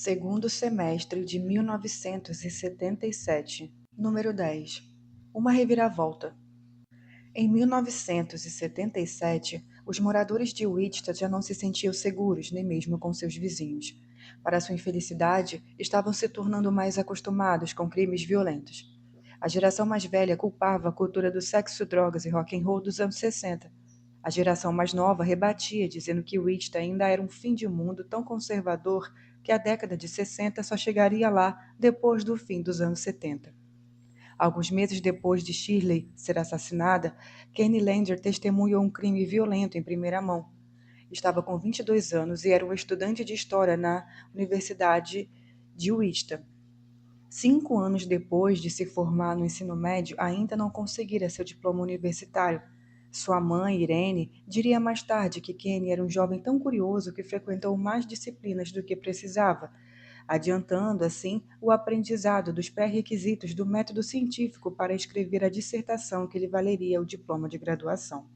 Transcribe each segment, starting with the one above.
Segundo semestre de 1977, número 10. Uma reviravolta. Em 1977, os moradores de Wichita já não se sentiam seguros, nem mesmo com seus vizinhos. Para sua infelicidade, estavam se tornando mais acostumados com crimes violentos. A geração mais velha culpava a cultura do sexo, drogas e rock and roll dos anos 60. A geração mais nova rebatia, dizendo que Wichita ainda era um fim de mundo tão conservador que a década de 60 só chegaria lá depois do fim dos anos 70. Alguns meses depois de Shirley ser assassinada, Kenny Lander testemunhou um crime violento em primeira mão. Estava com 22 anos e era um estudante de história na Universidade de Wichita. 5 anos depois de se formar no ensino médio, ainda não conseguira seu diploma universitário. Sua mãe, Irene, diria mais tarde que Kenny era um jovem tão curioso que frequentou mais disciplinas do que precisava, adiantando, assim, o aprendizado dos pré-requisitos do método científico para escrever a dissertação que lhe valeria o diploma de graduação.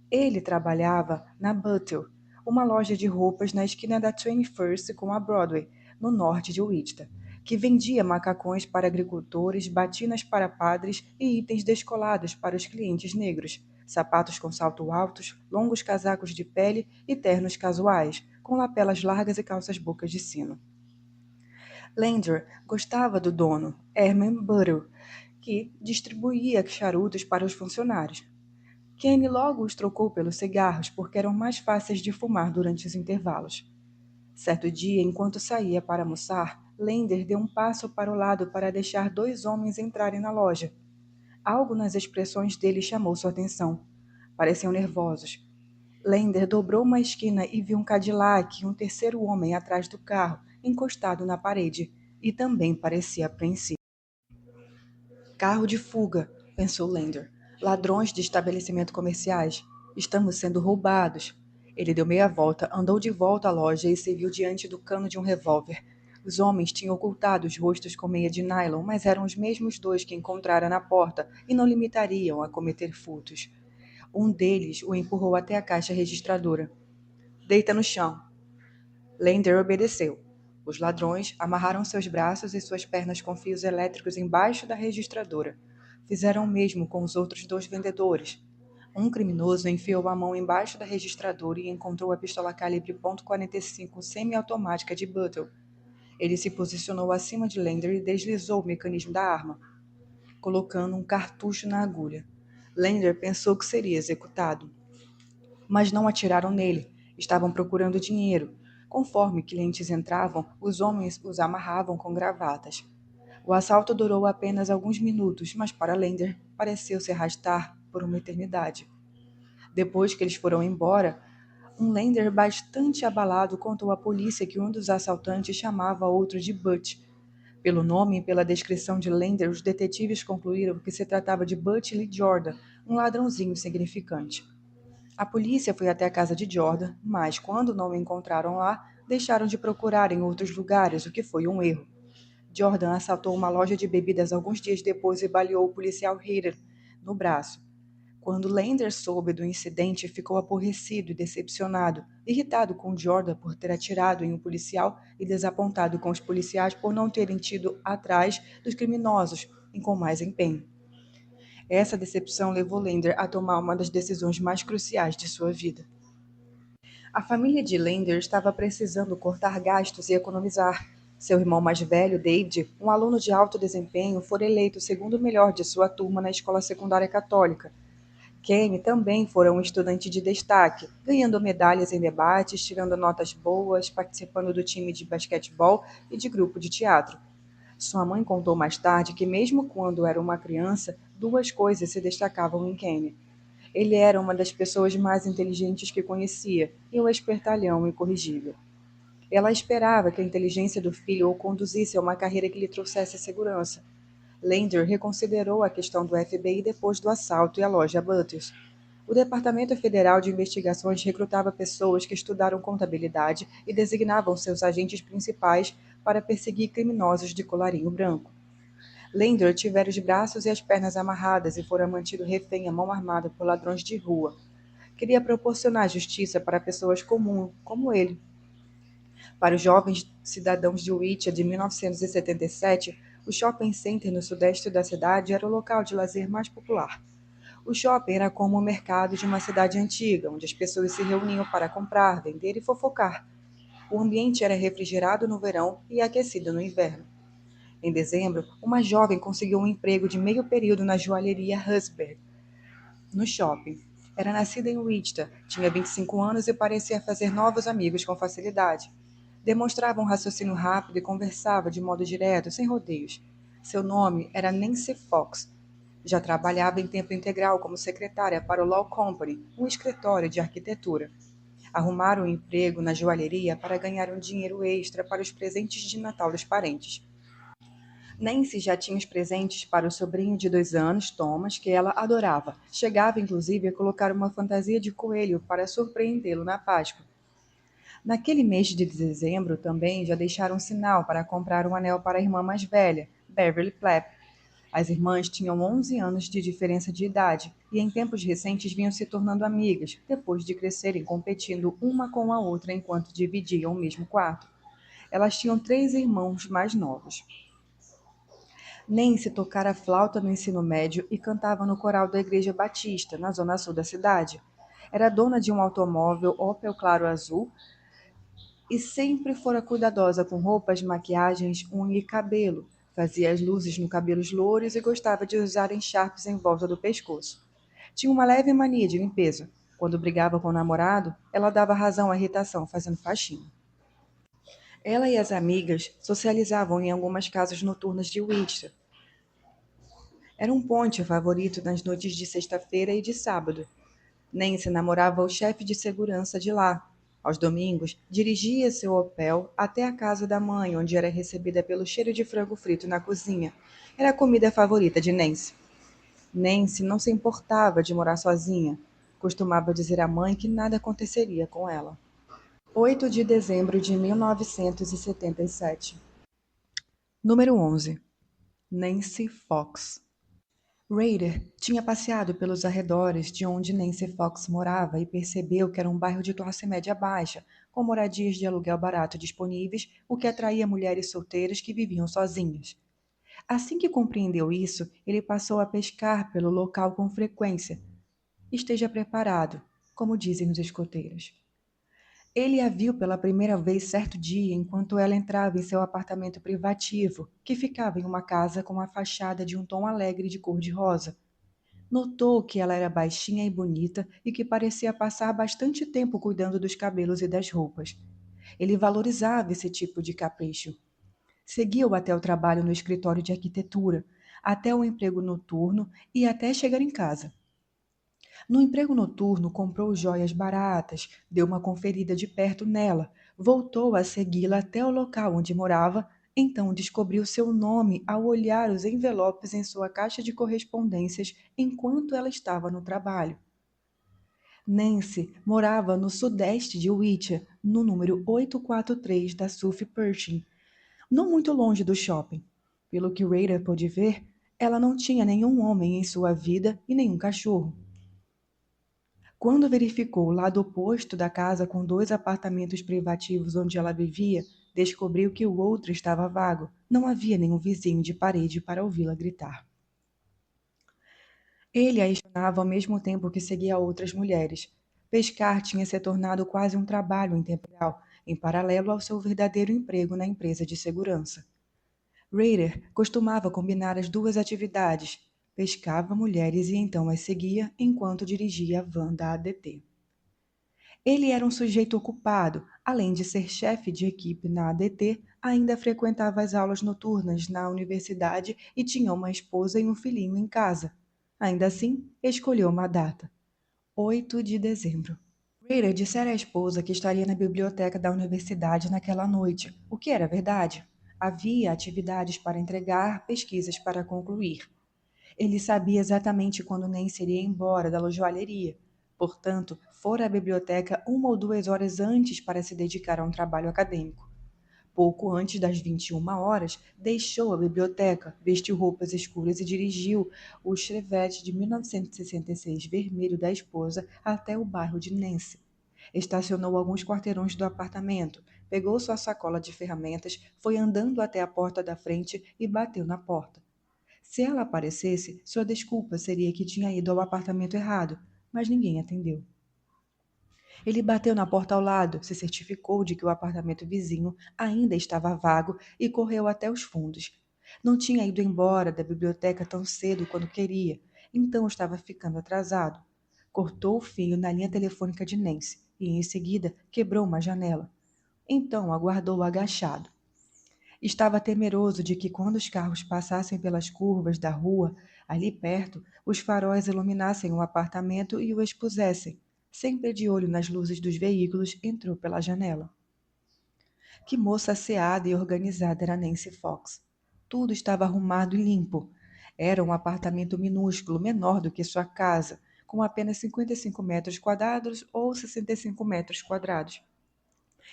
Ele trabalhava na Buttle, uma loja de roupas na esquina da 21st com a Broadway, no norte de Wichita, que vendia macacões para agricultores, batinas para padres e itens descolados para os clientes negros, sapatos com salto altos, longos casacos de pele e ternos casuais, com lapelas largas e calças bocas de sino. Lander gostava do dono, Herman Buttle, que distribuía charutos para os funcionários. Kenny logo os trocou pelos cigarros porque eram mais fáceis de fumar durante os intervalos. Certo dia, enquanto saía para almoçar, Lander deu um passo para o lado para deixar dois homens entrarem na loja. Algo nas expressões deles chamou sua atenção. Pareciam nervosos. Lander dobrou uma esquina e viu um Cadillac e um terceiro homem atrás do carro, encostado na parede, e também parecia apreensivo. Carro de fuga, pensou Lander. Ladrões de estabelecimento comerciais. Estamos sendo roubados. Ele deu meia volta, andou de volta à loja e se viu diante do cano de um revólver. Os homens tinham ocultado os rostos com meia de nylon, mas eram os mesmos dois que encontrara na porta e não limitariam a cometer furtos. Um deles o empurrou até a caixa registradora. Deita no chão. Lander obedeceu. Os ladrões amarraram seus braços e suas pernas com fios elétricos embaixo da registradora. Fizeram o mesmo com os outros dois vendedores. Um criminoso enfiou a mão embaixo da registradora e encontrou a pistola calibre .45 semiautomática de Buttle. Ele se posicionou acima de Lander e deslizou o mecanismo da arma, colocando um cartucho na agulha. Lander pensou que seria executado. Mas não atiraram nele. Estavam procurando dinheiro. Conforme clientes entravam, os homens os amarravam com gravatas. O assalto durou apenas alguns minutos, mas para Lander pareceu se arrastar por uma eternidade. Depois que eles foram embora, um Lander bastante abalado contou à polícia que um dos assaltantes chamava outro de Butch. Pelo nome e pela descrição de Lander, os detetives concluíram que se tratava de Butch Lee Jordan, um ladrãozinho insignificante. A polícia foi até a casa de Jordan, mas, quando não o encontraram lá, deixaram de procurar em outros lugares, o que foi um erro. Jordan assaltou uma loja de bebidas alguns dias depois e baleou o policial Hader no braço. Quando Lander soube do incidente, ficou aborrecido e decepcionado, irritado com Jordan por ter atirado em um policial e desapontado com os policiais por não terem tido atrás dos criminosos e com mais empenho. Essa decepção levou Lander a tomar uma das decisões mais cruciais de sua vida. A família de Lander estava precisando cortar gastos e economizar. Seu irmão mais velho, David, um aluno de alto desempenho, fora eleito o segundo melhor de sua turma na escola secundária católica. Kenny também fora um estudante de destaque, ganhando medalhas em debates, tirando notas boas, participando do time de basquetebol e de grupo de teatro. Sua mãe contou mais tarde que, mesmo quando era uma criança, duas coisas se destacavam em Kenny. Ele era uma das pessoas mais inteligentes que conhecia e um espertalhão incorrigível. Ela esperava que a inteligência do filho o conduzisse a uma carreira que lhe trouxesse segurança. Lander reconsiderou a questão do FBI depois do assalto e a loja Butters. O Departamento Federal de Investigações recrutava pessoas que estudaram contabilidade e designavam seus agentes principais para perseguir criminosos de colarinho branco. Lander tivera os braços e as pernas amarradas e fora mantido refém à mão armada por ladrões de rua. Queria proporcionar justiça para pessoas comuns, como ele. Para os jovens cidadãos de Whittier de 1977, o shopping center no sudeste da cidade era o local de lazer mais popular. O shopping era como o mercado de uma cidade antiga, onde as pessoas se reuniam para comprar, vender e fofocar. O ambiente era refrigerado no verão e aquecido no inverno. Em dezembro, uma jovem conseguiu um emprego de meio período na joalheria Husberg, no shopping. Era nascida em Wichita, tinha 25 anos e parecia fazer novos amigos com facilidade. Demonstrava um raciocínio rápido e conversava de modo direto, sem rodeios. Seu nome era Nancy Fox. Já trabalhava em tempo integral como secretária para o Law Company, um escritório de arquitetura. Arrumaram um emprego na joalheria para ganhar um dinheiro extra para os presentes de Natal dos parentes. Nancy já tinha os presentes para o sobrinho de 2 anos, Thomas, que ela adorava. Chegava, inclusive, a colocar uma fantasia de coelho para surpreendê-lo na Páscoa. Naquele mês de dezembro também já deixaram um sinal para comprar um anel para a irmã mais velha, Beverly Plapp. As irmãs tinham 11 anos de diferença de idade e em tempos recentes vinham se tornando amigas, depois de crescerem competindo uma com a outra enquanto dividiam o mesmo quarto. Elas tinham 3 irmãos mais novos. Nancy tocara flauta no ensino médio e cantava no coral da Igreja Batista, na zona sul da cidade. Era dona de um automóvel Opel claro azul e sempre fora cuidadosa com roupas, maquiagens, unha e cabelo. Fazia as luzes no cabelos louros e gostava de usar encharpes em volta do pescoço. Tinha uma leve mania de limpeza. Quando brigava com o namorado, ela dava razão à irritação, fazendo faxina. Ela e as amigas socializavam em algumas casas noturnas de Winchester. Era um ponte favorito nas noites de sexta-feira e de sábado. Nancy namorava o chefe de segurança de lá. Aos domingos, dirigia seu Opel até a casa da mãe, onde era recebida pelo cheiro de frango frito na cozinha. Era a comida favorita de Nancy. Nancy não se importava de morar sozinha. Costumava dizer à mãe que nada aconteceria com ela. 8 de dezembro de 1977. Número 11. Nancy Fox. Raider tinha passeado pelos arredores de onde Nancy Fox morava e percebeu que era um bairro de classe média baixa, com moradias de aluguel barato disponíveis, o que atraía mulheres solteiras que viviam sozinhas. Assim que compreendeu isso, ele passou a pescar pelo local com frequência. Esteja preparado, como dizem os escoteiros. Ele a viu pela primeira vez certo dia enquanto ela entrava em seu apartamento privativo, que ficava em uma casa com a fachada de um tom alegre de cor-de-rosa. Notou que ela era baixinha e bonita e que parecia passar bastante tempo cuidando dos cabelos e das roupas. Ele valorizava esse tipo de capricho. Seguiu até o trabalho no escritório de arquitetura, até o emprego noturno e até chegar em casa. No emprego noturno, comprou joias baratas, deu uma conferida de perto nela, voltou a segui-la até o local onde morava, então descobriu seu nome ao olhar os envelopes em sua caixa de correspondências enquanto ela estava no trabalho. Nancy morava no sudeste de Whittier, no número 843 da South Pershing, não muito longe do shopping. Pelo que Raider pôde ver, ela não tinha nenhum homem em sua vida e nenhum cachorro. Quando verificou o lado oposto da casa com 2 apartamentos privativos onde ela vivia, descobriu que o outro estava vago. Não havia nenhum vizinho de parede para ouvi-la gritar. Ele a espionava ao mesmo tempo que seguia outras mulheres. Pescar tinha se tornado quase um trabalho em tempo real, em paralelo ao seu verdadeiro emprego na empresa de segurança. Raider costumava combinar as 2 atividades. Pescava mulheres e então as seguia enquanto dirigia a van da ADT. Ele era um sujeito ocupado, além de ser chefe de equipe na ADT, ainda frequentava as aulas noturnas na universidade e tinha uma esposa e um filhinho em casa. Ainda assim, escolheu uma data: 8 de dezembro. Reader dissera à esposa que estaria na biblioteca da universidade naquela noite, o que era verdade. Havia atividades para entregar, pesquisas para concluir. Ele sabia exatamente quando Nancy iria embora da joalheria. Portanto, fora à biblioteca 1 ou 2 horas antes para se dedicar a um trabalho acadêmico. Pouco antes das 21 horas, deixou a biblioteca, vestiu roupas escuras e dirigiu o Chevette de 1966 vermelho da esposa até o bairro de Nancy. Estacionou alguns quarteirões do apartamento, pegou sua sacola de ferramentas, foi andando até a porta da frente e bateu na porta. Se ela aparecesse, sua desculpa seria que tinha ido ao apartamento errado, mas ninguém atendeu. Ele bateu na porta ao lado, se certificou de que o apartamento vizinho ainda estava vago e correu até os fundos. Não tinha ido embora da biblioteca tão cedo quanto queria, então estava ficando atrasado. Cortou o fio na linha telefônica de Nancy e, em seguida, quebrou uma janela. Então aguardou agachado. Estava temeroso de que, quando os carros passassem pelas curvas da rua, ali perto, os faróis iluminassem o apartamento e o expusessem. Sempre de olho nas luzes dos veículos, entrou pela janela. Que moça asseada e organizada era Nancy Fox. Tudo estava arrumado e limpo. Era um apartamento minúsculo, menor do que sua casa, com apenas 55 metros quadrados ou 65 metros quadrados.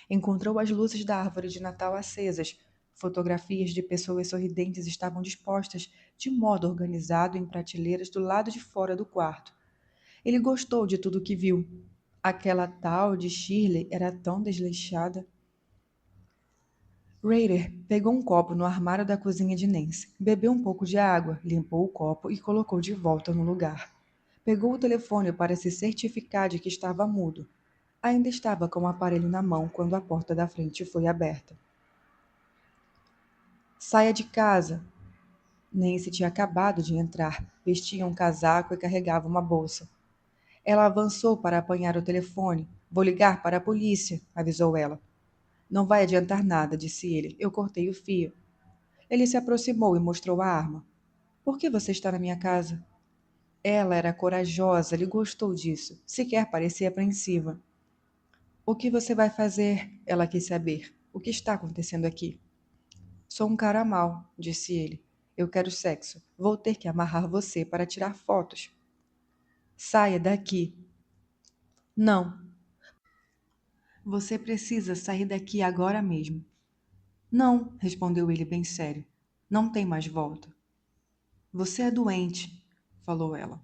Encontrou as luzes da árvore de Natal acesas. Fotografias de pessoas sorridentes estavam dispostas de modo organizado em prateleiras do lado de fora do quarto. Ele gostou de tudo que viu. Aquela tal de Shirley era tão desleixada. Ryder pegou um copo no armário da cozinha de Nancy, bebeu um pouco de água, limpou o copo e colocou de volta no lugar. Pegou o telefone para se certificar de que estava mudo. Ainda estava com o aparelho na mão quando a porta da frente foi aberta. Saia de casa. Nancy tinha acabado de entrar, vestia um casaco e carregava uma bolsa. Ela avançou para apanhar o telefone. Vou ligar para a polícia, avisou ela. Não vai adiantar nada, disse ele. Eu cortei o fio. Ele se aproximou e mostrou a arma. Por que você está na minha casa? Ela era corajosa, ele gostou disso. Sequer parecia apreensiva. O que você vai fazer? Ela quis saber. O que está acontecendo aqui? Sou um cara mau, disse ele. Eu quero sexo. Vou ter que amarrar você para tirar fotos. Saia daqui. Não. Você precisa sair daqui agora mesmo. Não, respondeu ele bem sério. Não tem mais volta. Você é doente, falou ela.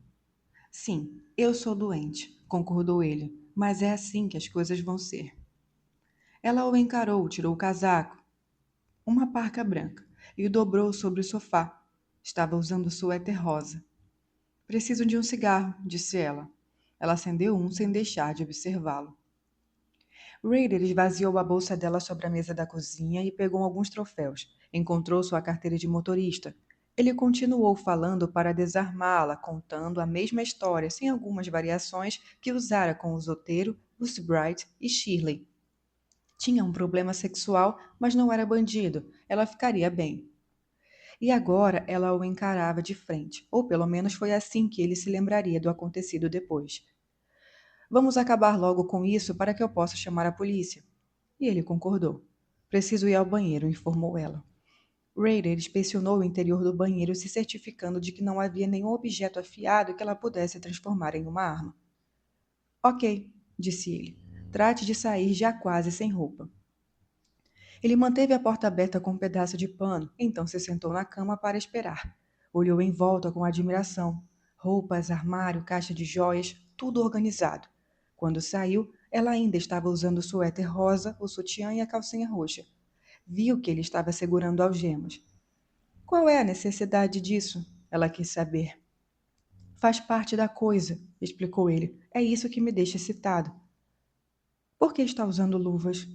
Sim, eu sou doente, concordou ele, mas é assim que as coisas vão ser. Ela o encarou, tirou o casaco, uma parca branca, e o dobrou sobre o sofá. Estava usando suéter rosa. Preciso de um cigarro, disse ela. Ela acendeu um sem deixar de observá-lo. Ryder esvaziou a bolsa dela sobre a mesa da cozinha e pegou alguns troféus. Encontrou sua carteira de motorista. Ele continuou falando para desarmá-la, contando a mesma história, sem algumas variações, que usara com o Zoteiro, Lucy Bright e Shirley. Tinha um problema sexual, mas não era bandido. Ela ficaria bem. E agora ela o encarava de frente, ou pelo menos foi assim que ele se lembraria do acontecido depois. Vamos acabar logo com isso para que eu possa chamar a polícia. E ele concordou. Preciso ir ao banheiro, informou ela. Ryder inspecionou o interior do banheiro, se certificando de que não havia nenhum objeto afiado que ela pudesse transformar em uma arma. Ok, disse ele. Trate de sair já quase sem roupa. Ele manteve a porta aberta com um pedaço de pano, então se sentou na cama para esperar. Olhou em volta com admiração. Roupas, armário, caixa de joias, tudo organizado. Quando saiu, ela ainda estava usando o suéter rosa, o sutiã e a calcinha roxa. Viu que ele estava segurando algemas. Qual é a necessidade disso? Ela quis saber. Faz parte da coisa, explicou ele. É isso que me deixa excitado. Por que está usando luvas?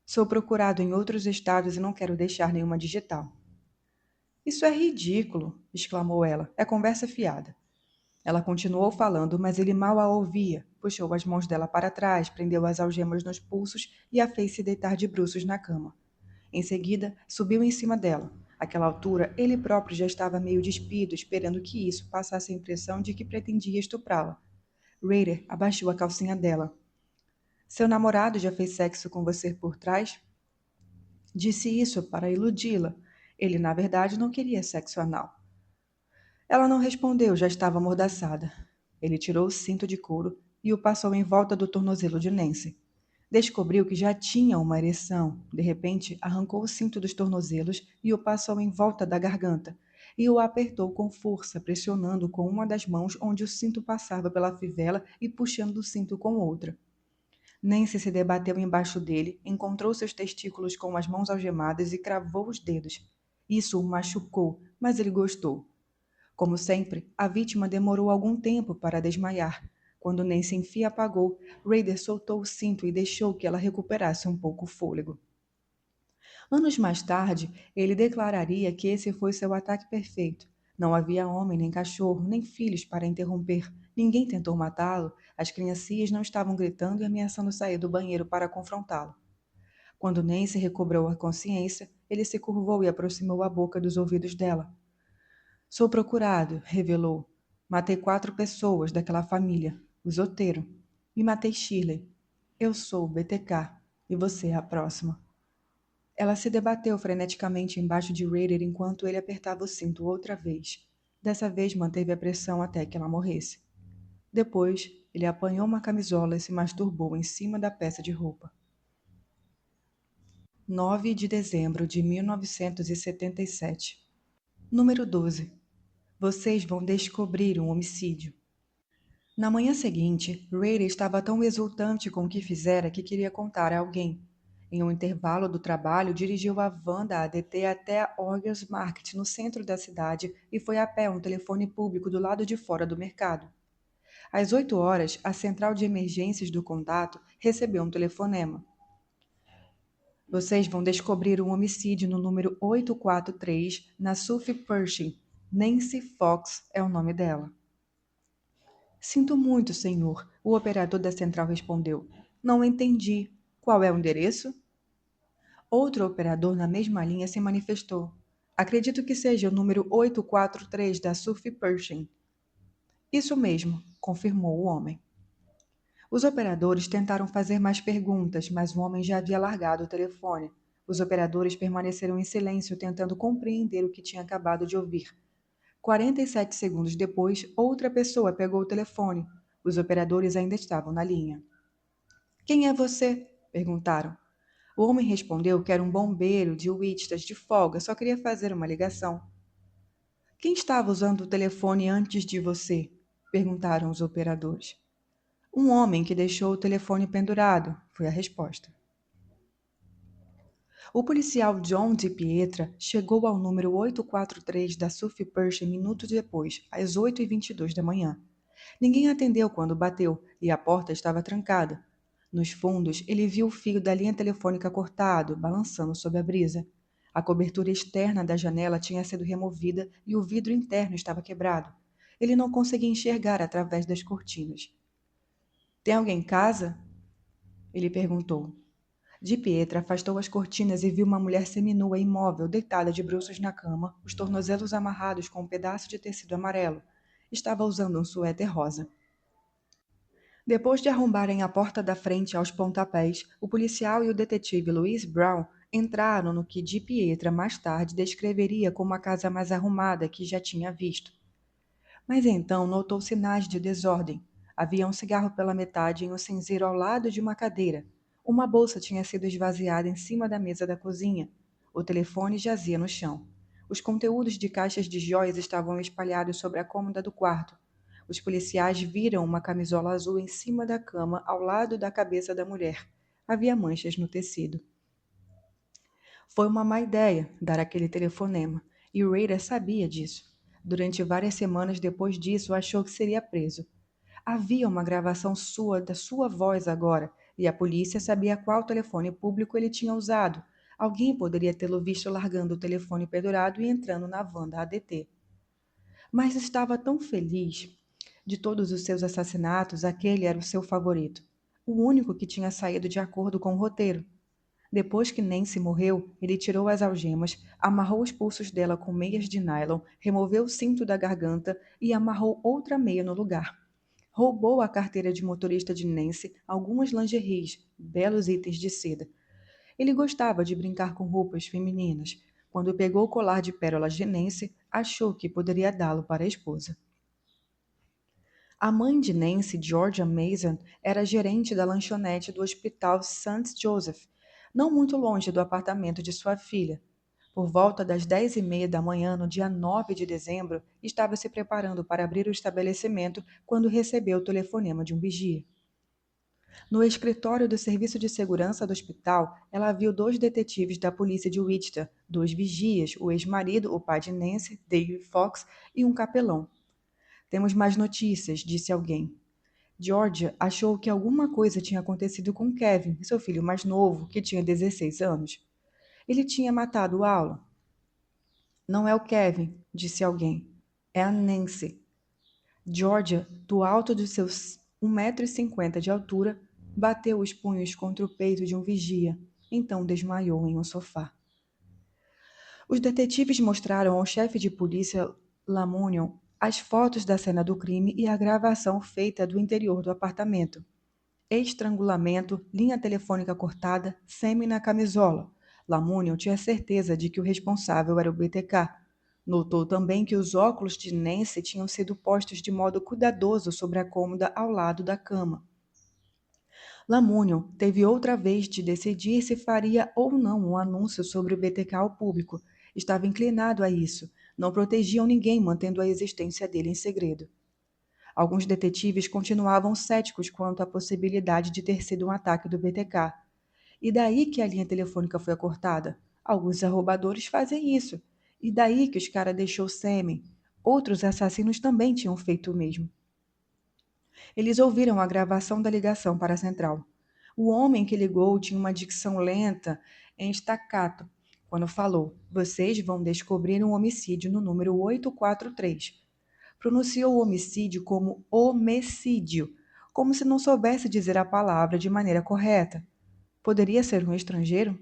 Sou procurado em outros estados e não quero deixar nenhuma digital. Isso é ridículo, exclamou ela. É conversa fiada. Ela continuou falando, mas ele mal a ouvia. Puxou as mãos dela para trás, prendeu as algemas nos pulsos e a fez se deitar de bruços na cama. Em seguida, subiu em cima dela. Àquela altura, ele próprio já estava meio despido, esperando que isso passasse a impressão de que pretendia estuprá-la. Ryder abaixou a calcinha dela. Seu namorado já fez sexo com você por trás? Disse isso para iludi-la. Ele, na verdade, não queria sexo anal. Ela não respondeu, já estava amordaçada. Ele tirou o cinto de couro e o passou em volta do tornozelo de Nancy. Descobriu que já tinha uma ereção. De repente, arrancou o cinto dos tornozelos e o passou em volta da garganta. E o apertou com força, pressionando com uma das mãos onde o cinto passava pela fivela e puxando o cinto com outra. Nancy se debateu embaixo dele, encontrou seus testículos com as mãos algemadas e cravou os dedos. Isso o machucou, mas ele gostou. Como sempre, a vítima demorou algum tempo para desmaiar. Quando Nancy enfim apagou, Raider soltou o cinto e deixou que ela recuperasse um pouco o fôlego. Anos mais tarde, ele declararia que esse foi seu ataque perfeito. Não havia homem, nem cachorro, nem filhos para interromper. Ninguém tentou matá-lo. As criancinhas não estavam gritando e ameaçando sair do banheiro para confrontá-lo. Quando Nancy recobrou a consciência, ele se curvou e aproximou a boca dos ouvidos dela. Sou procurado, revelou. Matei 4 pessoas daquela família, o Zotero, e matei Shirley. Eu sou o BTK, e você é a próxima. Ela se debateu freneticamente embaixo de Raider enquanto ele apertava o cinto outra vez. Dessa vez manteve a pressão até que ela morresse. Depois, ele apanhou uma camisola e se masturbou em cima da peça de roupa. 9 de dezembro de 1977. Número 12. Vocês vão descobrir um homicídio. Na manhã seguinte, Raider estava tão exultante com o que fizera que queria contar a alguém. Em um intervalo do trabalho, dirigiu a van da ADT até a Orgers Market, no centro da cidade, e foi a pé a um telefone público do lado de fora do mercado. Às 8 horas, a central de emergências do contato recebeu um telefonema. Vocês vão descobrir um homicídio no número 843, na Sophie Pershing. Nancy Fox é o nome dela. Sinto muito, senhor, o operador da central respondeu. Não entendi. Qual é o endereço? Outro operador na mesma linha se manifestou. Acredito que seja o número 843 da Sophie Pershing. Isso mesmo, confirmou o homem. Os operadores tentaram fazer mais perguntas, mas o homem já havia largado o telefone. Os operadores permaneceram em silêncio, tentando compreender o que tinha acabado de ouvir. 47 segundos depois, outra pessoa pegou o telefone. Os operadores ainda estavam na linha. Quem é você? Perguntaram. O homem respondeu que era um bombeiro de Wichita de folga, só queria fazer uma ligação. Quem estava usando o telefone antes de você? Perguntaram os operadores. Um homem que deixou o telefone pendurado, foi a resposta. O policial John de Pietra chegou ao número 843 da Sophie Pershing minutos depois, às 8h22 da manhã. Ninguém atendeu quando bateu e a porta estava trancada. Nos fundos, ele viu o fio da linha telefônica cortado, balançando sob a brisa. A cobertura externa da janela tinha sido removida e o vidro interno estava quebrado. Ele não conseguia enxergar através das cortinas. Tem alguém em casa? Ele perguntou. De Pietra afastou as cortinas e viu uma mulher seminua e imóvel, deitada de bruços na cama, os tornozelos amarrados com um pedaço de tecido amarelo. Estava usando um suéter rosa. Depois de arrombarem a porta da frente aos pontapés, o policial e o detetive Louis Brown entraram no que de Pietra mais tarde descreveria como a casa mais arrumada que já tinha visto. Mas então notou sinais de desordem. Havia um cigarro pela metade em um cinzeiro ao lado de uma cadeira. Uma bolsa tinha sido esvaziada em cima da mesa da cozinha. O telefone jazia no chão. Os conteúdos de caixas de jóias estavam espalhados sobre a cômoda do quarto. Os policiais viram uma camisola azul em cima da cama, ao lado da cabeça da mulher. Havia manchas no tecido. Foi uma má ideia dar aquele telefonema, e Raider sabia disso. Durante várias semanas depois disso, achou que seria preso. Havia uma gravação da sua voz agora, e a polícia sabia qual telefone público ele tinha usado. Alguém poderia tê-lo visto largando o telefone pendurado e entrando na van da ADT. Mas estava tão feliz. De todos os seus assassinatos, aquele era o seu favorito. O único que tinha saído de acordo com o roteiro. Depois que Nancy morreu, ele tirou as algemas, amarrou os pulsos dela com meias de nylon, removeu o cinto da garganta e amarrou outra meia no lugar. Roubou a carteira de motorista de Nancy, algumas lingeries, belos itens de seda. Ele gostava de brincar com roupas femininas. Quando pegou o colar de pérolas de Nancy, achou que poderia dá-lo para a esposa. A mãe de Nancy, Georgia Mason, era gerente da lanchonete do Hospital St. Joseph, não muito longe do apartamento de sua filha. Por volta das 10h30 da manhã, no dia 9 de dezembro, estava se preparando para abrir o estabelecimento quando recebeu o telefonema de um vigia. No escritório do Serviço de Segurança do hospital, ela viu 2 detetives da polícia de Wichita, 2 vigias, o ex-marido, o pai de Nancy, Dave Fox, e um capelão. Temos mais notícias, disse alguém. Georgia achou que alguma coisa tinha acontecido com Kevin, seu filho mais novo, que tinha 16 anos. Ele tinha matado Alan. Não é o Kevin, disse alguém. É a Nancy. Georgia, do alto de seus 1,50 m de altura, bateu os punhos contra o peito de um vigia, então desmaiou em um sofá. Os detetives mostraram ao chefe de polícia Lamunion as fotos da cena do crime e a gravação feita do interior do apartamento. Estrangulamento, linha telefônica cortada, sêmen na camisola. Lamunion tinha certeza de que o responsável era o BTK. Notou também que os óculos de Nancy tinham sido postos de modo cuidadoso sobre a cômoda ao lado da cama. Lamunion teve outra vez de decidir se faria ou não um anúncio sobre o BTK ao público. Estava inclinado a isso. Não protegiam ninguém mantendo a existência dele em segredo. Alguns detetives continuavam céticos quanto à possibilidade de ter sido um ataque do BTK. E daí que a linha telefônica foi cortada? Alguns arrombadores fazem isso. E daí que os caras deixou sêmen? Outros assassinos também tinham feito o mesmo. Eles ouviram a gravação da ligação para a central. O homem que ligou tinha uma dicção lenta em staccato quando falou: "Vocês vão descobrir um homicídio no número 843." Pronunciou o homicídio como homicídio, como se não soubesse dizer a palavra de maneira correta. Poderia ser um estrangeiro?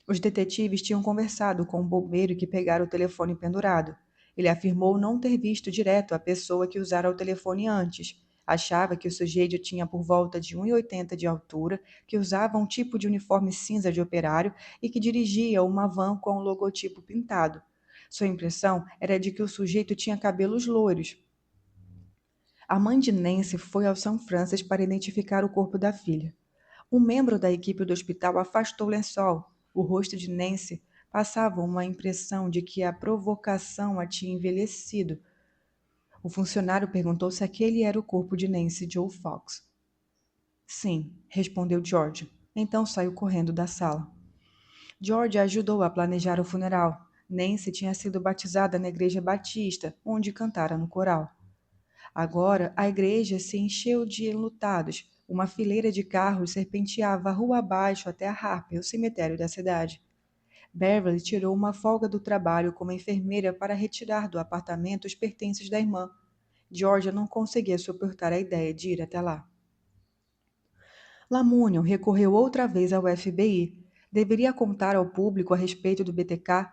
Os detetives tinham conversado com o bombeiro que pegara o telefone pendurado. Ele afirmou não ter visto direto a pessoa que usara o telefone antes. Achava que o sujeito tinha por volta de 1,80 m de altura, que usava um tipo de uniforme cinza de operário e que dirigia uma van com o logotipo pintado. Sua impressão era de que o sujeito tinha cabelos loiros. A mãe de Nancy foi ao São Francis para identificar o corpo da filha. Um membro da equipe do hospital afastou o lençol. O rosto de Nancy passava uma impressão de que a provocação a tinha envelhecido. O funcionário perguntou se aquele era o corpo de Nancy Joe Fox. Sim, respondeu George. Então saiu correndo da sala. George ajudou a planejar o funeral. Nancy tinha sido batizada na igreja batista, onde cantara no coral. Agora a igreja se encheu de enlutados. Uma fileira de carros serpenteava a rua abaixo até a Harper, o cemitério da cidade. Beverly tirou uma folga do trabalho como enfermeira para retirar do apartamento os pertences da irmã. Georgia não conseguia suportar a ideia de ir até lá. Lamunion recorreu outra vez ao FBI. Deveria contar ao público a respeito do BTK?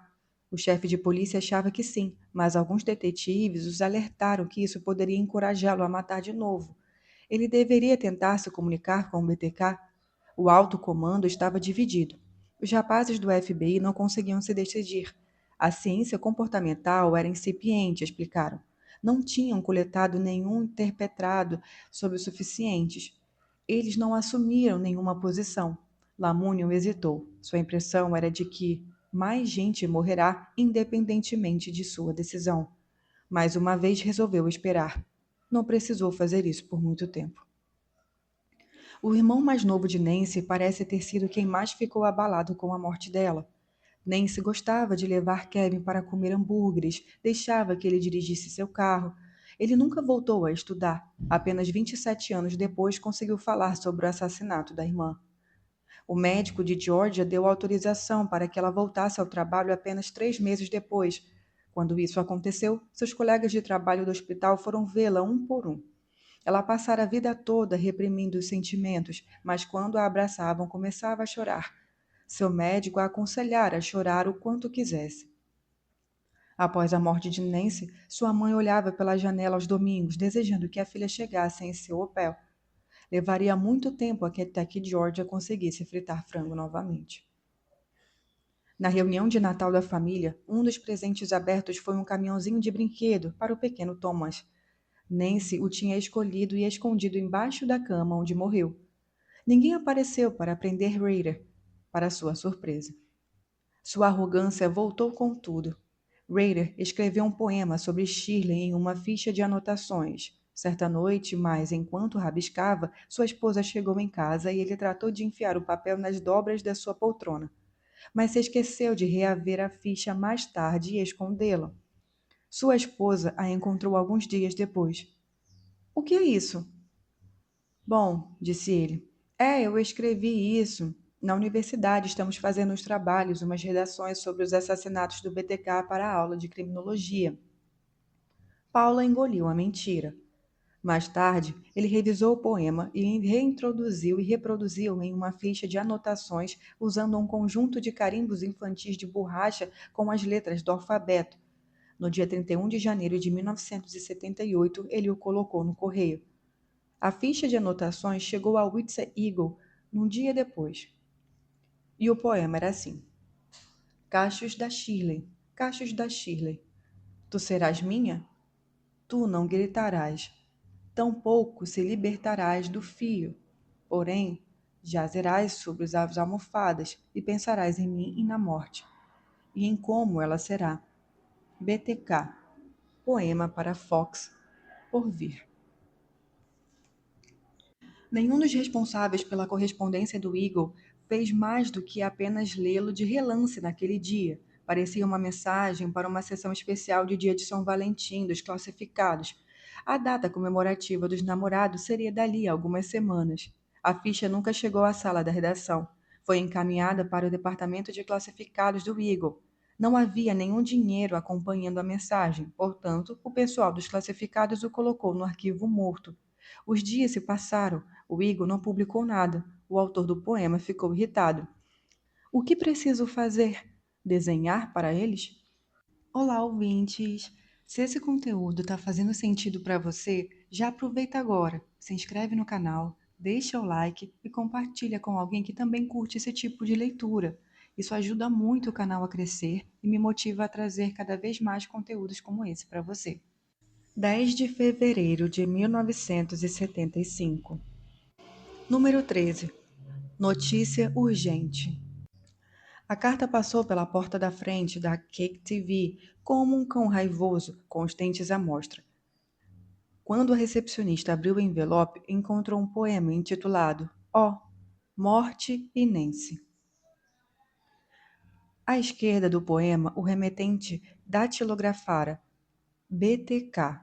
O chefe de polícia achava que sim, mas alguns detetives os alertaram que isso poderia encorajá-lo a matar de novo. Ele deveria tentar se comunicar com o BTK? O alto comando estava dividido. Os rapazes do FBI não conseguiam se decidir. A ciência comportamental era incipiente, explicaram. Não tinham coletado nenhum interpretado sobre os suficientes. Eles não assumiram nenhuma posição. Lamunion hesitou. Sua impressão era de que mais gente morrerá independentemente de sua decisão. Mais uma vez resolveu esperar. Não precisou fazer isso por muito tempo. O irmão mais novo de Nancy parece ter sido quem mais ficou abalado com a morte dela. Nancy gostava de levar Kevin para comer hambúrgueres, deixava que ele dirigisse seu carro. Ele nunca voltou a estudar. Apenas 27 anos depois conseguiu falar sobre o assassinato da irmã. O médico de Georgia deu autorização para que ela voltasse ao trabalho apenas 3 meses depois. Quando isso aconteceu, seus colegas de trabalho do hospital foram vê-la um por um. Ela passara a vida toda reprimindo os sentimentos, mas quando a abraçavam começava a chorar. Seu médico a aconselhara a chorar o quanto quisesse. Após a morte de Nancy, sua mãe olhava pela janela aos domingos, desejando que a filha chegasse em seu hotel. Levaria muito tempo até que Georgia conseguisse fritar frango novamente. Na reunião de Natal da família, um dos presentes abertos foi um caminhãozinho de brinquedo para o pequeno Thomas. Nancy o tinha escolhido e escondido embaixo da cama onde morreu. Ninguém apareceu para prender Raider, para sua surpresa. Sua arrogância voltou com tudo. Raider escreveu um poema sobre Shirley em uma ficha de anotações. Certa noite, mas enquanto rabiscava, sua esposa chegou em casa e ele tratou de enfiar o papel nas dobras da sua poltrona, mas se esqueceu de reaver a ficha mais tarde e escondê-la. Sua esposa a encontrou alguns dias depois. O que é isso? Bom, disse ele. Eu escrevi isso. Na universidade estamos fazendo uns trabalhos, umas redações sobre os assassinatos do BTK para a aula de criminologia. Paula engoliu a mentira. Mais tarde, ele revisou o poema e reintroduziu e reproduziu em uma ficha de anotações usando um conjunto de carimbos infantis de borracha com as letras do alfabeto. No dia 31 de janeiro de 1978, ele o colocou no correio. A ficha de anotações chegou ao Witsa Eagle num dia depois. E o poema era assim: Cachos da Shirley, tu serás minha? Tu não gritarás, tampouco se libertarás do fio, porém jazerás sobre as almofadas e pensarás em mim e na morte, e em como ela será. BTK, poema para Fox, por vir. Nenhum dos responsáveis pela correspondência do Eagle fez mais do que apenas lê-lo de relance naquele dia. Parecia uma mensagem para uma sessão especial de Dia de São Valentim dos classificados. A data comemorativa dos namorados seria dali a algumas semanas. A ficha nunca chegou à sala da redação. Foi encaminhada para o departamento de classificados do Eagle. Não havia nenhum dinheiro acompanhando a mensagem, portanto, o pessoal dos classificados o colocou no arquivo morto. Os dias se passaram. O Igor não publicou nada. O autor do poema ficou irritado. O que preciso fazer? Desenhar para eles? Olá, ouvintes! Se esse conteúdo está fazendo sentido para você, já aproveita agora, se inscreve no canal, deixa o like e compartilha com alguém que também curte esse tipo de leitura. Isso ajuda muito o canal a crescer e me motiva a trazer cada vez mais conteúdos como esse para você. 10 de fevereiro de 1975. Número 13. Notícia urgente. A carta passou pela porta da frente da Cake TV como um cão raivoso com os dentes à mostra. Quando a recepcionista abriu o envelope, encontrou um poema intitulado Morte e Nancy. À esquerda do poema, o remetente datilografara BTK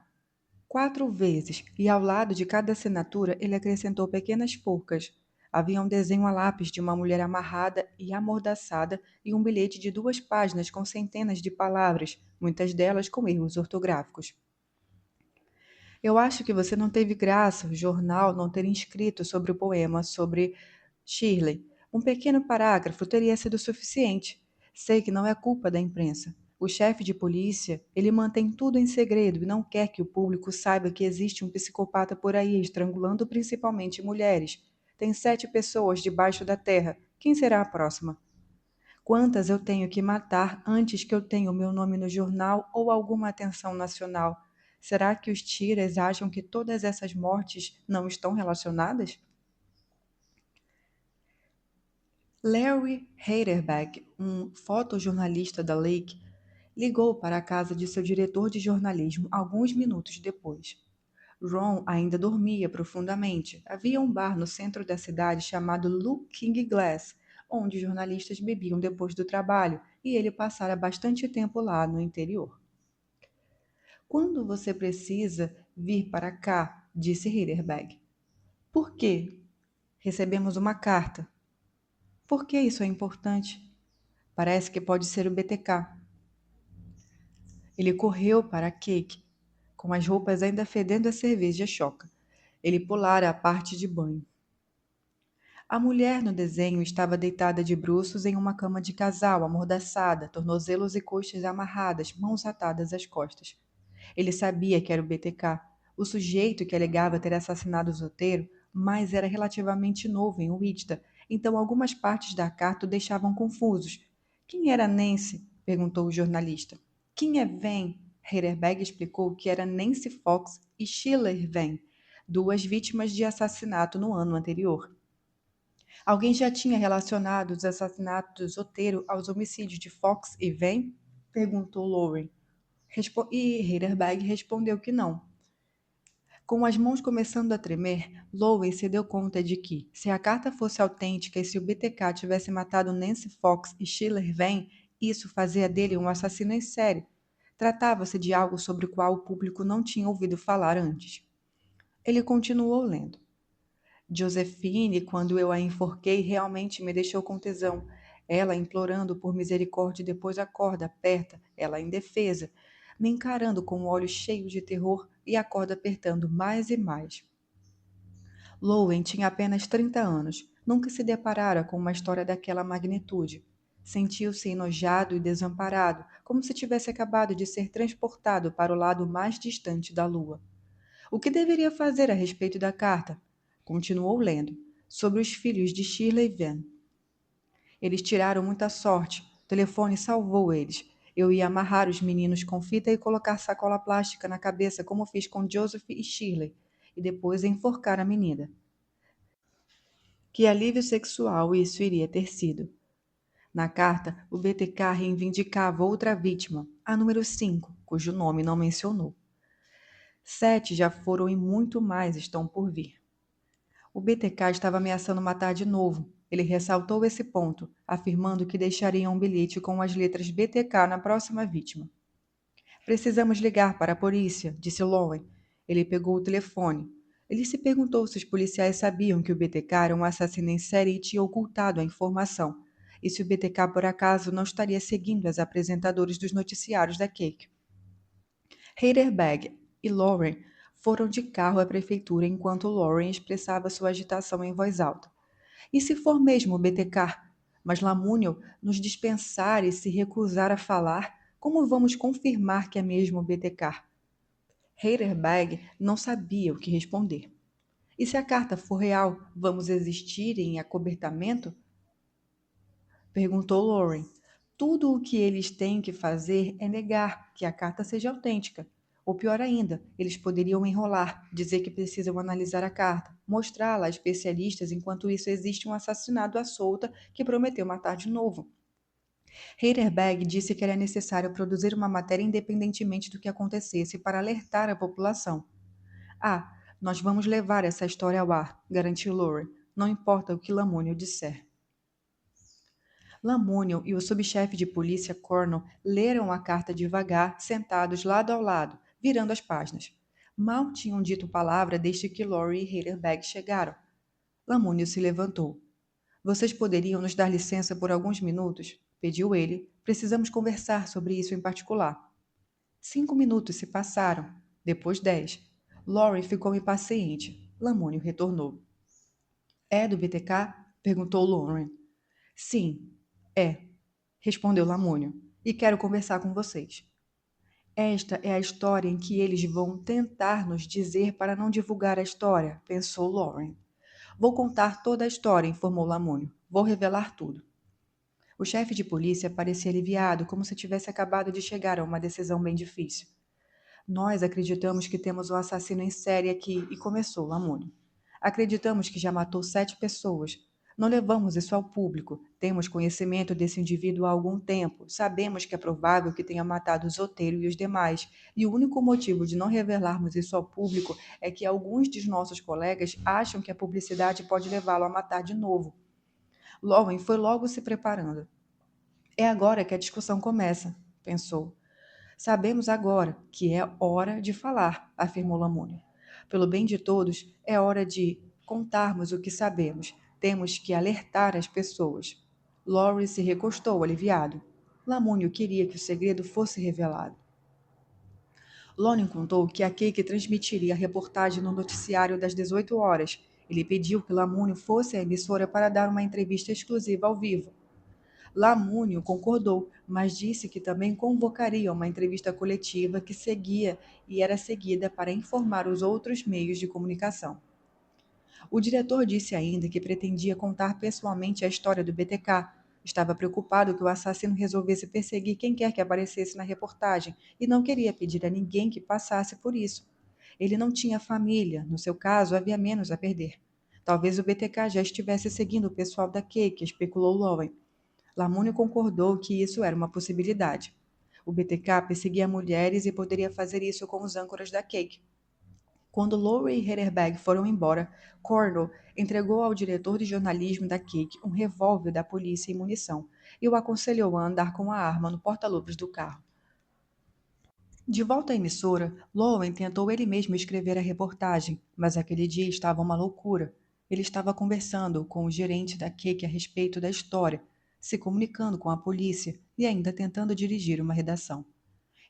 4 vezes, e ao lado de cada assinatura ele acrescentou pequenas forcas. Havia um desenho a lápis de uma mulher amarrada e amordaçada e um bilhete de 2 páginas com centenas de palavras, muitas delas com erros ortográficos. Eu acho que você não teve graça o jornal não ter escrito sobre o poema sobre Shirley. Um pequeno parágrafo teria sido suficiente. Sei que não é culpa da imprensa. O chefe de polícia, ele mantém tudo em segredo e não quer que o público saiba que existe um psicopata por aí estrangulando principalmente mulheres. Tem 7 pessoas debaixo da terra. Quem será a próxima? Quantas eu tenho que matar antes que eu tenha o meu nome no jornal ou alguma atenção nacional? Será que os tiras acham que todas essas mortes não estão relacionadas? Larry Heiderberg, um fotojornalista da Lake, ligou para a casa de seu diretor de jornalismo alguns minutos depois. Ron ainda dormia profundamente. Havia um bar no centro da cidade chamado Looking Glass, onde jornalistas bebiam depois do trabalho, e ele passara bastante tempo lá no interior. Quando você precisa vir para cá, disse Heiderberg. Por quê? Recebemos uma carta. Por que isso é importante? Parece que pode ser o BTK. Ele correu para a Cake, com as roupas ainda fedendo a cerveja choca. Ele pulara a parte de banho. A mulher no desenho estava deitada de bruços em uma cama de casal, amordaçada, tornozelos e coxas amarradas, mãos atadas às costas. Ele sabia que era o BTK, o sujeito que alegava ter assassinado o Zoteiro, mas era relativamente novo em Wichita, então algumas partes da carta o deixavam confusos. Quem era Nancy? Perguntou o jornalista. Quem é Van? Heiderberg explicou que era Nancy Fox e Schiller Van, 2 vítimas de assassinato no ano anterior. Alguém já tinha relacionado os assassinatos do Zoteiro aos homicídios de Fox e Van? Perguntou Lauren. E Heiderberg respondeu que não. Com as mãos começando a tremer, Lowen se deu conta de que, se a carta fosse autêntica e se o BTK tivesse matado Nancy Fox e Schiller Vane, isso fazia dele um assassino em série. Tratava-se de algo sobre o qual o público não tinha ouvido falar antes. Ele continuou lendo. Josephine, quando eu a enforquei, realmente me deixou com tesão. Ela implorando por misericórdia e depois a corda aperta, ela indefesa, me encarando com olhos cheios de terror e a corda apertando mais e mais. Lowen tinha apenas 30 anos, nunca se deparara com uma história daquela magnitude. Sentiu-se enojado e desamparado, como se tivesse acabado de ser transportado para o lado mais distante da lua. O que deveria fazer a respeito da carta? Continuou lendo. Sobre os filhos de Shirley Van. Eles tiraram muita sorte. O telefone salvou eles. Eu ia amarrar os meninos com fita e colocar sacola plástica na cabeça, como fiz com Joseph e Shirley, e depois enforcar a menina. Que alívio sexual isso iria ter sido. Na carta, o BTK reivindicava outra vítima, a número 5, cujo nome não mencionou. 7 já foram e muito mais estão por vir. O BTK estava ameaçando matar de novo. Ele ressaltou esse ponto, afirmando que deixaria um bilhete com as letras BTK na próxima vítima. Precisamos ligar para a polícia, disse Lowen. Ele pegou o telefone. Ele se perguntou se os policiais sabiam que o BTK era um assassino em série e tinha ocultado a informação, e se o BTK por acaso não estaria seguindo as apresentadoras dos noticiários da Cake. Heidelberg e Lauren foram de carro à prefeitura enquanto Lauren expressava sua agitação em voz alta. E se for mesmo o BTK? Mas Lamúnio nos dispensar e se recusar a falar, como vamos confirmar que é mesmo o BTK? Heidelberg não sabia o que responder. E se a carta for real, vamos existir em acobertamento? Perguntou Lauren. Tudo o que eles têm que fazer é negar que a carta seja autêntica. Ou pior ainda, eles poderiam enrolar, dizer que precisam analisar a carta, mostrá-la a especialistas enquanto isso existe um assassinado à solta que prometeu matar de novo. Heidelberg disse que era necessário produzir uma matéria independentemente do que acontecesse para alertar a população. Ah, nós vamos levar essa história ao ar, garantiu Lauren. Não importa o que Lamônio disser. Lamônio e o subchefe de polícia Cornell leram a carta devagar, sentados lado ao lado, virando as páginas. Mal tinham dito palavra desde que Laurie e Heidelberg chegaram. Lamônio se levantou. Vocês poderiam nos dar licença por alguns minutos? Pediu ele. Precisamos conversar sobre isso em particular. 5 minutos se passaram. Depois 10. Laurie ficou impaciente. Lamônio retornou. É do BTK? Perguntou Lauren. Sim, é, respondeu Lamônio, e quero conversar com vocês. Esta é a história em que eles vão tentar nos dizer para não divulgar a história, pensou Lauren. Vou contar toda a história, informou Lamônio. Vou revelar tudo. O chefe de polícia parecia aliviado, como se tivesse acabado de chegar a uma decisão bem difícil. Nós acreditamos que temos um assassino em série aqui, e começou Lamônio. Acreditamos que já matou 7 pessoas. Não levamos isso ao público. Temos conhecimento desse indivíduo há algum tempo. Sabemos que é provável que tenha matado o Zoteiro e os demais. E o único motivo de não revelarmos isso ao público é que alguns de nossos colegas acham que a publicidade pode levá-lo a matar de novo. Lowen foi logo se preparando. É agora que a discussão começa, pensou. Sabemos agora que é hora de falar, afirmou Lamônio. Pelo bem de todos, é hora de contarmos o que sabemos. Temos que alertar as pessoas. Laurie se recostou, aliviado. Lamônio queria que o segredo fosse revelado. Lonin contou que a Cake transmitiria a reportagem no noticiário das 18 horas. Ele pediu que Lamônio fosse à emissora para dar uma entrevista exclusiva ao vivo. Lamúnio concordou, mas disse que também convocaria uma entrevista coletiva que seguia e era seguida para informar os outros meios de comunicação. O diretor disse ainda que pretendia contar pessoalmente a história do BTK. Estava preocupado que o assassino resolvesse perseguir quem quer que aparecesse na reportagem e não queria pedir a ninguém que passasse por isso. Ele não tinha família, no seu caso havia menos a perder. Talvez o BTK já estivesse seguindo o pessoal da Cake, especulou Lowen. Lamúnio concordou que isso era uma possibilidade. O BTK perseguia mulheres e poderia fazer isso com os âncoras da Cake. Quando Lowry e Heidelberg foram embora, Cornwell entregou ao diretor de jornalismo da Cake um revólver da polícia e munição, e o aconselhou a andar com a arma no porta-luvas do carro. De volta à emissora, Lowen tentou ele mesmo escrever a reportagem, mas aquele dia estava uma loucura. Ele estava conversando com o gerente da Cake a respeito da história, se comunicando com a polícia e ainda tentando dirigir uma redação.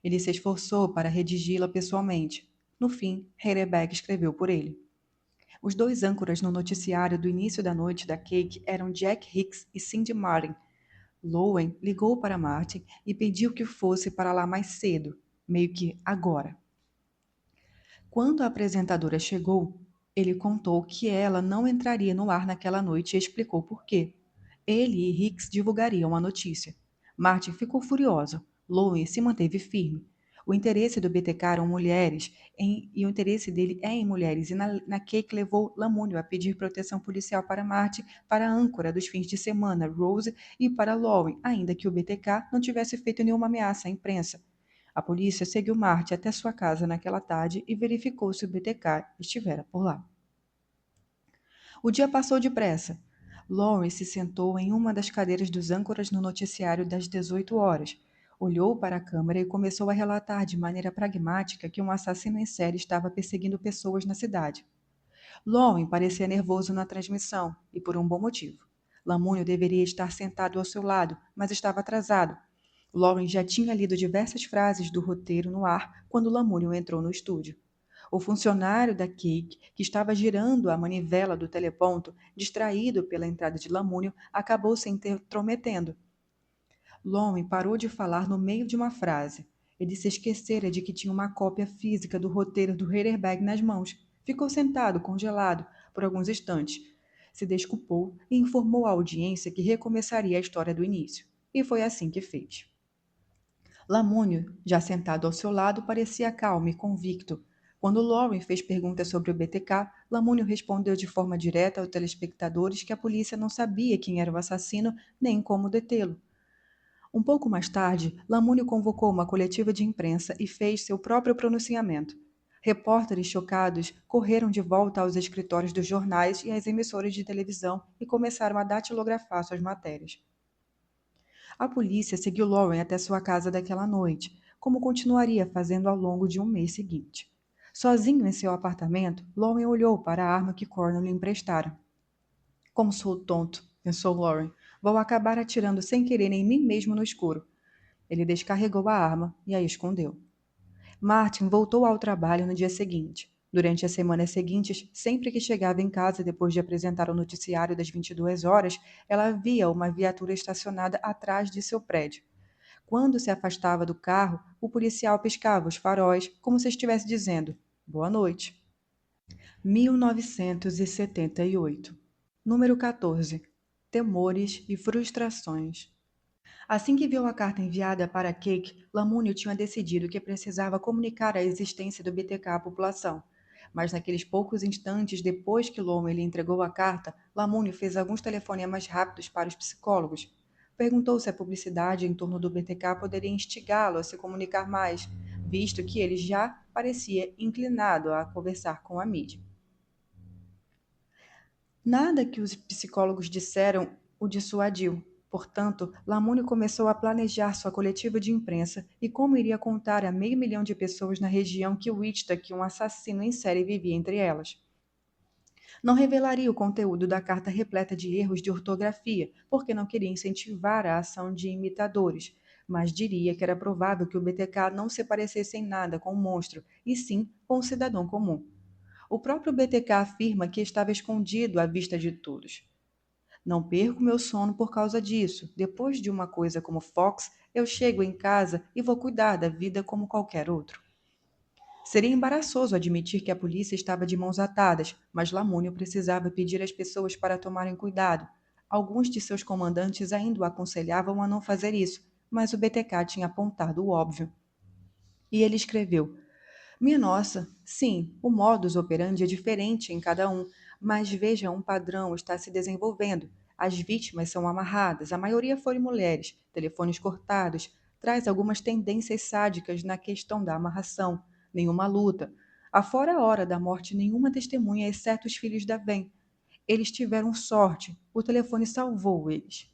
Ele se esforçou para redigi-la pessoalmente. No fim, Heidelberg escreveu por ele. Os dois âncoras no noticiário do início da noite da Cake eram Jack Hicks e Cindy Martin. Lowen ligou para Martin e pediu que fosse para lá mais cedo, meio que agora. Quando a apresentadora chegou, ele contou que ela não entraria no ar naquela noite e explicou por quê. Ele e Hicks divulgariam a notícia. Martin ficou furioso. Lowen se manteve firme. O interesse do BTK eram mulheres, e o interesse dele é em mulheres, e na Cake levou Lamúnio a pedir proteção policial para Martin, para a âncora dos fins de semana, Rose, e para Lowen, ainda que o BTK não tivesse feito nenhuma ameaça à imprensa. A polícia seguiu Marty até sua casa naquela tarde e verificou se o BTK estivera por lá. O dia passou depressa. Lawrence se sentou em uma das cadeiras dos âncoras no noticiário das 18 horas. Olhou para a câmera e começou a relatar de maneira pragmática que um assassino em série estava perseguindo pessoas na cidade. Lawrence parecia nervoso na transmissão, e por um bom motivo. Lamúnio deveria estar sentado ao seu lado, mas estava atrasado. Lauren já tinha lido diversas frases do roteiro no ar quando Lamúnio entrou no estúdio. O funcionário da Cake, que estava girando a manivela do teleponto, distraído pela entrada de Lamúnio, acabou se intrometendo. Lauren parou de falar no meio de uma frase. Ele se esquecera de que tinha uma cópia física do roteiro do Heidelberg nas mãos. Ficou sentado, congelado, por alguns instantes. Se desculpou e informou à audiência que recomeçaria a história do início. E foi assim que fez. Lamúnio, já sentado ao seu lado, parecia calmo e convicto. Quando Lauren fez perguntas sobre o BTK, Lamúnio respondeu de forma direta aos telespectadores que a polícia não sabia quem era o assassino nem como detê-lo. Um pouco mais tarde, Lamúnio convocou uma coletiva de imprensa e fez seu próprio pronunciamento. Repórteres chocados correram de volta aos escritórios dos jornais e às emissoras de televisão e começaram a datilografar suas matérias. A polícia seguiu Lauren até sua casa daquela noite, como continuaria fazendo ao longo de um mês seguinte. Sozinho em seu apartamento, Lauren olhou para a arma que Cornell lhe emprestara. Como sou tonto, pensou Lauren. Vou acabar atirando sem querer em mim mesmo no escuro. Ele descarregou a arma e a escondeu. Martin voltou ao trabalho no dia seguinte. Durante as semanas seguintes, sempre que chegava em casa depois de apresentar o noticiário das 22 horas, ela via uma viatura estacionada atrás de seu prédio. Quando se afastava do carro, o policial piscava os faróis, como se estivesse dizendo: Boa noite. 1978. Número 14. Temores e frustrações. Assim que viu a carta enviada para Cake, Lamúnio tinha decidido que precisava comunicar a existência do BTK à população. Mas naqueles poucos instantes depois que Lowen lhe entregou a carta, Lamúnio fez alguns telefonemas rápidos para os psicólogos. Perguntou se a publicidade em torno do BTK poderia instigá-lo a se comunicar mais, visto que ele já parecia inclinado a conversar com a mídia. Nada que os psicólogos disseram o dissuadiu. Portanto, Lamúnio começou a planejar sua coletiva de imprensa e como iria contar a 500.000 de pessoas na região que Wichita que um assassino em série vivia entre elas. Não revelaria o conteúdo da carta repleta de erros de ortografia, porque não queria incentivar a ação de imitadores, mas diria que era provável que o BTK não se parecesse em nada com um monstro, e sim com um cidadão comum. O próprio BTK afirma que estava escondido à vista de todos. Não perco meu sono por causa disso. Depois de uma coisa como Fox, eu chego em casa e vou cuidar da vida como qualquer outro. Seria embaraçoso admitir que a polícia estava de mãos atadas, mas Lamúnio precisava pedir às pessoas para tomarem cuidado. Alguns de seus comandantes ainda o aconselhavam a não fazer isso, mas o BTK tinha apontado o óbvio. E ele escreveu: Minha nossa, sim, o modus operandi é diferente em cada um, mas veja, um padrão está se desenvolvendo. As vítimas são amarradas, a maioria foram mulheres, telefones cortados, traz algumas tendências sádicas na questão da amarração, nenhuma luta. Afora a hora da morte, nenhuma testemunha, exceto os filhos da Ven. Eles tiveram sorte. O telefone salvou eles.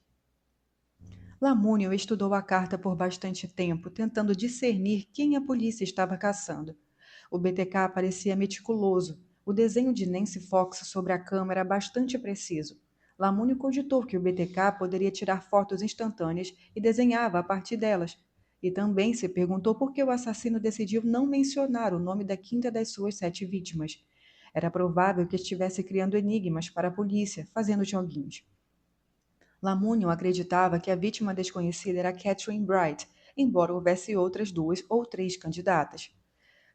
Lamúnio estudou a carta por bastante tempo, tentando discernir quem a polícia estava caçando. O BTK parecia meticuloso. O desenho de Nancy Fox sobre a cama era bastante preciso. Lamúnio cogitou que o BTK poderia tirar fotos instantâneas e desenhava a partir delas. E também se perguntou por que o assassino decidiu não mencionar o nome da quinta das suas 7 vítimas. Era provável que estivesse criando enigmas para a polícia, fazendo joguinhos. Lamúnio acreditava que a vítima desconhecida era Catherine Bright, embora houvesse outras 2 ou 3 candidatas.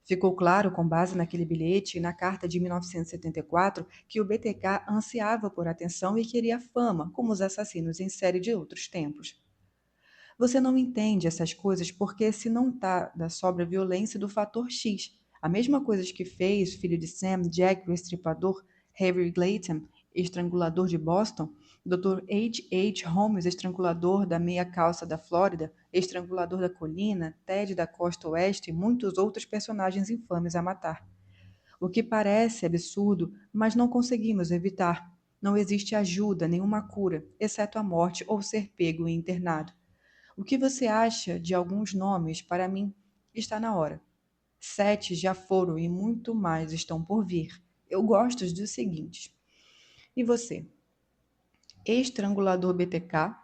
Ficou claro, com base naquele bilhete e na carta de 1974, que o BTK ansiava por atenção e queria fama, como os assassinos em série de outros tempos. Você não entende essas coisas porque se não trata sobre a violência do fator X, a mesma coisa que fez o filho de Sam, Jack, o estripador, Harry Clayton, estrangulador de Boston, Dr. H. H. Holmes, estrangulador da meia calça da Flórida, estrangulador da colina, Ted da costa oeste e muitos outros personagens infames a matar. O que parece absurdo, mas não conseguimos evitar. Não existe ajuda, nenhuma cura, exceto a morte ou ser pego e internado. O que você acha de alguns nomes? Para mim, está na hora. 7 já foram e muito mais estão por vir. Eu gosto dos seguintes. E você? Estrangulador BTK,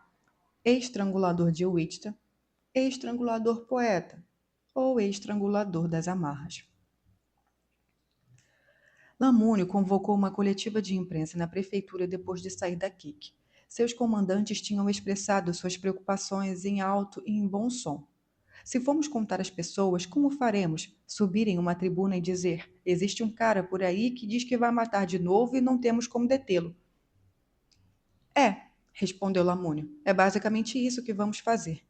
estrangulador de Wichita, estrangulador poeta ou estrangulador das amarras? Lamúnio convocou uma coletiva de imprensa na prefeitura depois de sair da KIC. Seus comandantes tinham expressado suas preocupações em alto e em bom som. Se formos contar as pessoas, como faremos? Subir em uma tribuna e dizer: existe um cara por aí que diz que vai matar de novo e não temos como detê-lo. É, respondeu Lamúnio. É basicamente isso que vamos fazer.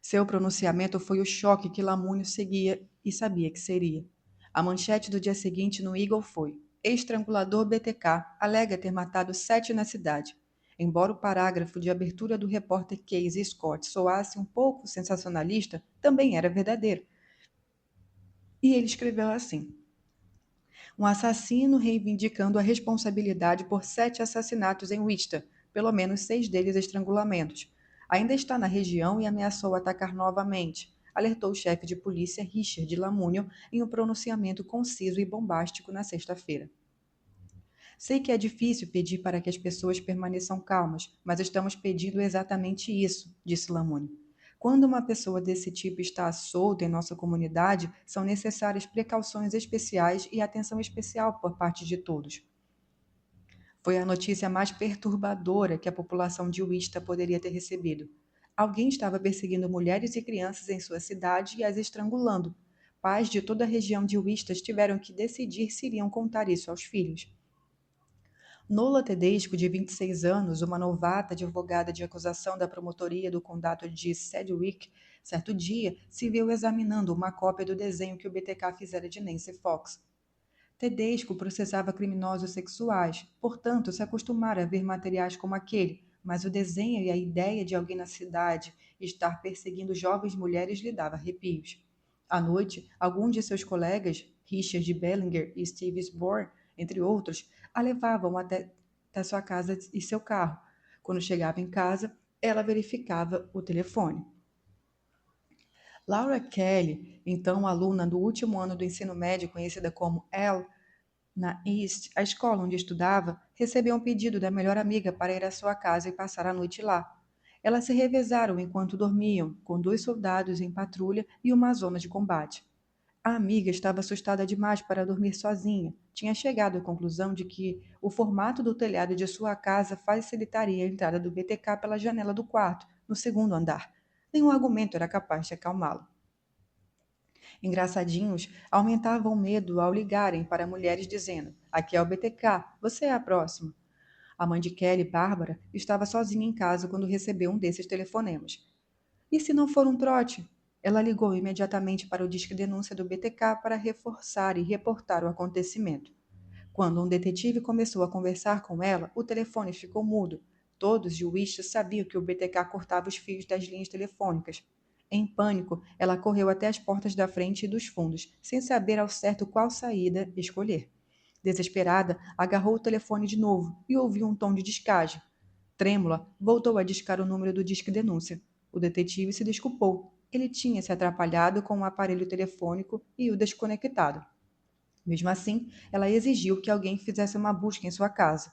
Seu pronunciamento foi o choque que Lamúnio seguia e sabia que seria. A manchete do dia seguinte no Eagle foi: Estrangulador BTK alega ter matado 7 na cidade. Embora o parágrafo de abertura do repórter Casey Scott soasse um pouco sensacionalista, também era verdadeiro. E ele escreveu assim: um assassino reivindicando a responsabilidade por 7 assassinatos em Wichita, pelo menos 6 deles estrangulamentos. Ainda está na região e ameaçou atacar novamente, alertou o chefe de polícia Richard Lamúnio em um pronunciamento conciso e bombástico na sexta-feira. Sei que é difícil pedir para que as pessoas permaneçam calmas, mas estamos pedindo exatamente isso, disse Lamúnio. Quando uma pessoa desse tipo está solta em nossa comunidade, são necessárias precauções especiais e atenção especial por parte de todos. Foi a notícia mais perturbadora que a população de Wichita poderia ter recebido. Alguém estava perseguindo mulheres e crianças em sua cidade e as estrangulando. Pais de toda a região de Wichita tiveram que decidir se iriam contar isso aos filhos. Nola Tedesco, de 26 anos, uma novata advogada de acusação da promotoria do condado de Sedgwick, certo dia se viu examinando uma cópia do desenho que o BTK fizera de Nancy Fox. Tedesco processava criminosos sexuais, portanto se acostumara a ver materiais como aquele, mas o desenho e a ideia de alguém na cidade estar perseguindo jovens mulheres lhe dava arrepios. À noite, alguns de seus colegas, Richard Bellinger e Steve Sborn, entre outros, a levavam até sua casa e seu carro. Quando chegava em casa, ela verificava o telefone. Laura Kelly, então aluna do último ano do ensino médio, conhecida como Elle, na East, a escola onde estudava, recebeu um pedido da melhor amiga para ir à sua casa e passar a noite lá. Elas se revezaram enquanto dormiam, com 2 soldados em patrulha e uma zona de combate. A amiga estava assustada demais para dormir sozinha. Tinha chegado à conclusão de que o formato do telhado de sua casa facilitaria a entrada do BTK pela janela do quarto, no segundo andar. Nenhum argumento era capaz de acalmá-la. Engraçadinhos aumentavam o medo ao ligarem para mulheres dizendo: aqui é o BTK, você é a próxima. A mãe de Kelly, Bárbara, estava sozinha em casa quando recebeu um desses telefonemas. E se não for um trote? Ela ligou imediatamente para o disque denúncia do BTK para reforçar e reportar o acontecimento. Quando um detetive começou a conversar com ela, o telefone ficou mudo. Todos de Wish sabiam que o BTK cortava os fios das linhas telefônicas. Em pânico, ela correu até as portas da frente e dos fundos, sem saber ao certo qual saída escolher. Desesperada, agarrou o telefone de novo e ouviu um tom de descaso. Trêmula, voltou a discar o número do Disque Denúncia. O detetive se desculpou. Ele tinha se atrapalhado com o aparelho telefônico e o desconectado. Mesmo assim, ela exigiu que alguém fizesse uma busca em sua casa.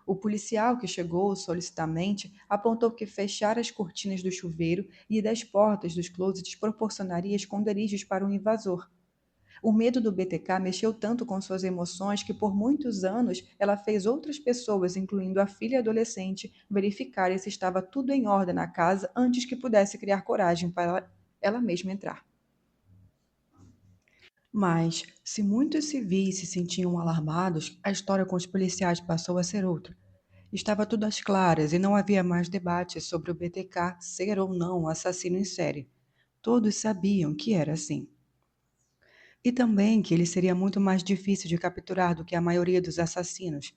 O policial que chegou solicitamente apontou que fechar as cortinas do chuveiro e das portas dos closets proporcionaria esconderijos para o invasor. O medo do BTK mexeu tanto com suas emoções que por muitos anos ela fez outras pessoas, incluindo a filha adolescente, verificarem se estava tudo em ordem na casa antes que pudesse criar coragem para ela mesma entrar. Mas, se muitos civis se sentiam alarmados, a história com os policiais passou a ser outra. Estava tudo às claras e não havia mais debate sobre o BTK ser ou não um assassino em série. Todos sabiam que era assim. E também que ele seria muito mais difícil de capturar do que a maioria dos assassinos.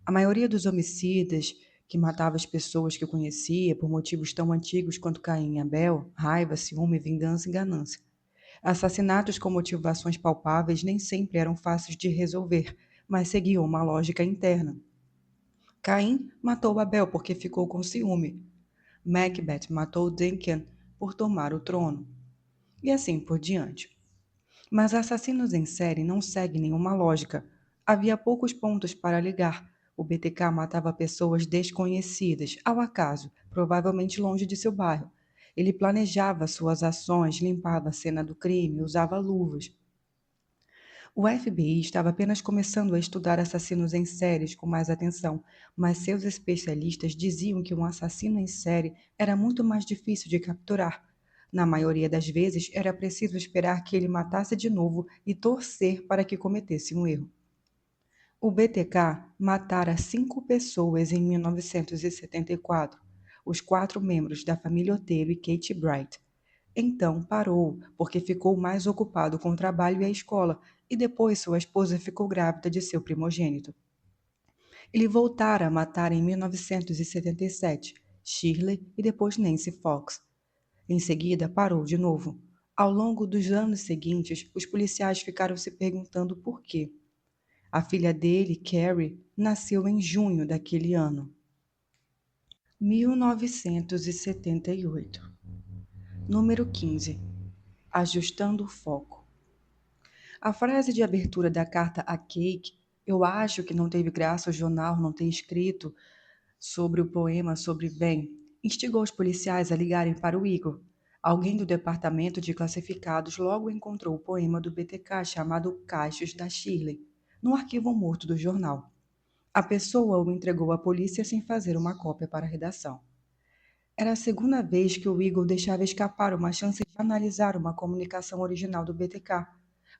A maioria dos homicidas que matava as pessoas que conhecia por motivos tão antigos quanto Caim e Abel, raiva, ciúme, vingança e ganância. Assassinatos com motivações palpáveis nem sempre eram fáceis de resolver, mas seguiam uma lógica interna. Caim matou Abel porque ficou com ciúme. Macbeth matou Duncan por tomar o trono. E assim por diante. Mas assassinos em série não seguem nenhuma lógica. Havia poucos pontos para ligar. O BTK matava pessoas desconhecidas, ao acaso, provavelmente longe de seu bairro. Ele planejava suas ações, limpava a cena do crime, usava luvas. O FBI estava apenas começando a estudar assassinos em séries com mais atenção, mas seus especialistas diziam que um assassino em série era muito mais difícil de capturar. Na maioria das vezes, era preciso esperar que ele matasse de novo e torcer para que cometesse um erro. O BTK matara 5 pessoas em 1974, os 4 membros da família Otero e Kate Bright. Então parou, porque ficou mais ocupado com o trabalho e a escola, e depois sua esposa ficou grávida de seu primogênito. Ele voltara a matar em 1977 Shirley e depois Nancy Fox. Em seguida, parou de novo. Ao longo dos anos seguintes, os policiais ficaram se perguntando por quê. A filha dele, Carrie, nasceu em junho daquele ano. 1978. Número 15. Ajustando o foco. A frase de abertura da carta a Cake, eu acho que não teve graça o jornal não ter escrito sobre o poema sobre Ben, instigou os policiais a ligarem para o Igor. Alguém do departamento de classificados logo encontrou o poema do BTK chamado Caixos da Shirley, no arquivo morto do jornal. A pessoa o entregou à polícia sem fazer uma cópia para a redação. Era a segunda vez que o Eagle deixava escapar uma chance de analisar uma comunicação original do BTK.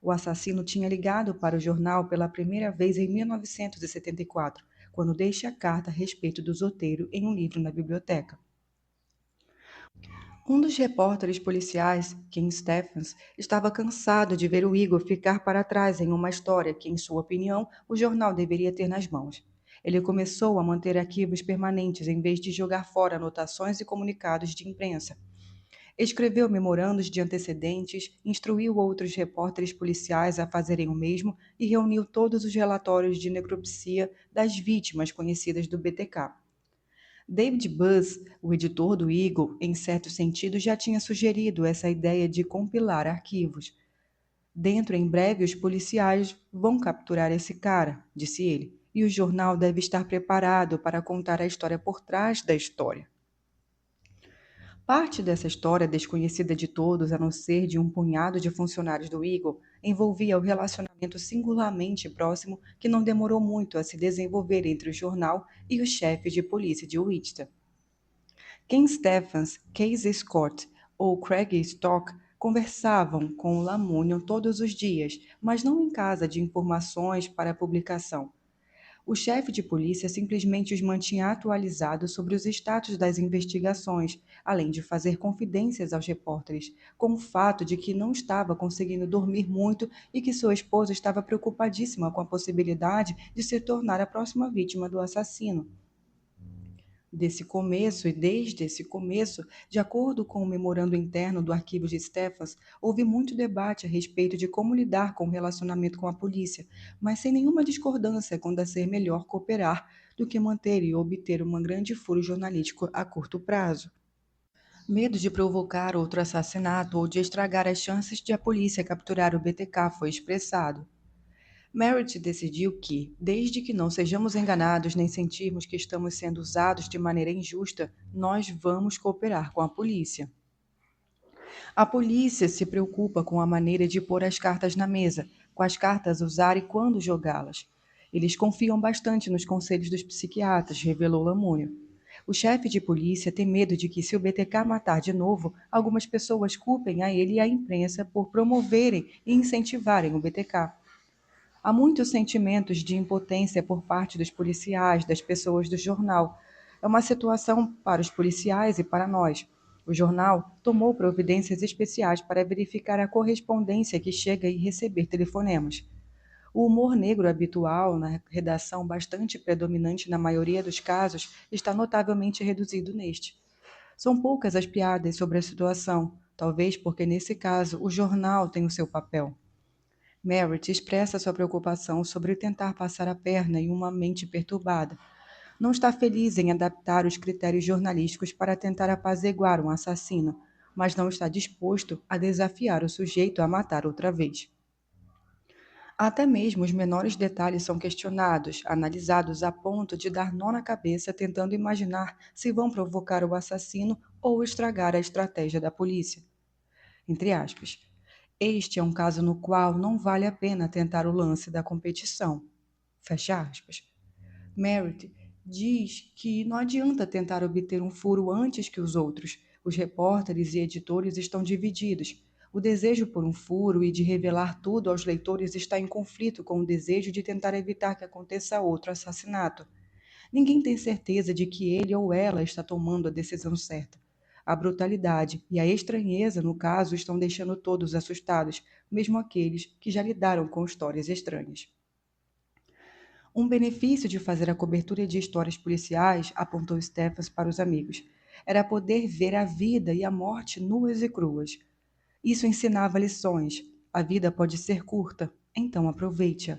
O assassino tinha ligado para o jornal pela primeira vez em 1974, quando deixa a carta a respeito do Zoteiro em um livro na biblioteca. Um dos repórteres policiais, Ken Stephens, estava cansado de ver o Igor ficar para trás em uma história que, em sua opinião, o jornal deveria ter nas mãos. Ele começou a manter arquivos permanentes em vez de jogar fora anotações e comunicados de imprensa. Escreveu memorandos de antecedentes, instruiu outros repórteres policiais a fazerem o mesmo e reuniu todos os relatórios de necropsia das vítimas conhecidas do BTK. David Buzz, o editor do Eagle, em certo sentido já tinha sugerido essa ideia de compilar arquivos. Dentro em breve os policiais vão capturar esse cara, disse ele, e o jornal deve estar preparado para contar a história por trás da história. Parte dessa história, desconhecida de todos a não ser de um punhado de funcionários do Eagle, envolvia o relacionamento singularmente próximo que não demorou muito a se desenvolver entre o jornal e o chefe de polícia de Wichita. Ken Stephens, Casey Scott ou Craig Stock conversavam com o Lamunion todos os dias, mas não em casa de informações para publicação. O chefe de polícia simplesmente os mantinha atualizados sobre os status das investigações, além de fazer confidências aos repórteres, com o fato de que não estava conseguindo dormir muito e que sua esposa estava preocupadíssima com a possibilidade de se tornar a próxima vítima do assassino. Desse começo e desde esse começo, de acordo com o memorando interno do arquivo de Stephens, houve muito debate a respeito de como lidar com o relacionamento com a polícia, mas sem nenhuma discordância quanto a ser melhor cooperar do que manter e obter um grande furo jornalístico a curto prazo. Medo de provocar outro assassinato ou de estragar as chances de a polícia capturar o BTK foi expressado. Merritt decidiu que, desde que não sejamos enganados nem sentirmos que estamos sendo usados de maneira injusta, nós vamos cooperar com a polícia. A polícia se preocupa com a maneira de pôr as cartas na mesa, quais cartas usar e quando jogá-las. Eles confiam bastante nos conselhos dos psiquiatras, revelou Lamúnio. O chefe de polícia tem medo de que, se o BTK matar de novo, algumas pessoas culpem a ele e a imprensa por promoverem e incentivarem o BTK. Há muitos sentimentos de impotência por parte dos policiais, das pessoas do jornal. É uma situação para os policiais e para nós. O jornal tomou providências especiais para verificar a correspondência que chega e receber telefonemas. O humor negro habitual na redação, bastante predominante na maioria dos casos, está notavelmente reduzido neste. São poucas as piadas sobre a situação, talvez porque nesse caso o jornal tem o seu papel. Merritt expressa sua preocupação sobre tentar passar a perna em uma mente perturbada. Não está feliz em adaptar os critérios jornalísticos para tentar apaziguar um assassino, mas não está disposto a desafiar o sujeito a matar outra vez. Até mesmo os menores detalhes são questionados, analisados a ponto de dar nó na cabeça tentando imaginar se vão provocar o assassino ou estragar a estratégia da polícia. Entre aspas. Este é um caso no qual não vale a pena tentar o lance da competição. Fecha aspas. Merritt diz que não adianta tentar obter um furo antes que os outros. Os repórteres e editores estão divididos. O desejo por um furo e de revelar tudo aos leitores está em conflito com o desejo de tentar evitar que aconteça outro assassinato. Ninguém tem certeza de que ele ou ela está tomando a decisão certa. A brutalidade e a estranheza, no caso, estão deixando todos assustados, mesmo aqueles que já lidaram com histórias estranhas. Um benefício de fazer a cobertura de histórias policiais, apontou Stephens para os amigos, era poder ver a vida e a morte nuas e cruas. Isso ensinava lições. A vida pode ser curta, então aproveite-a.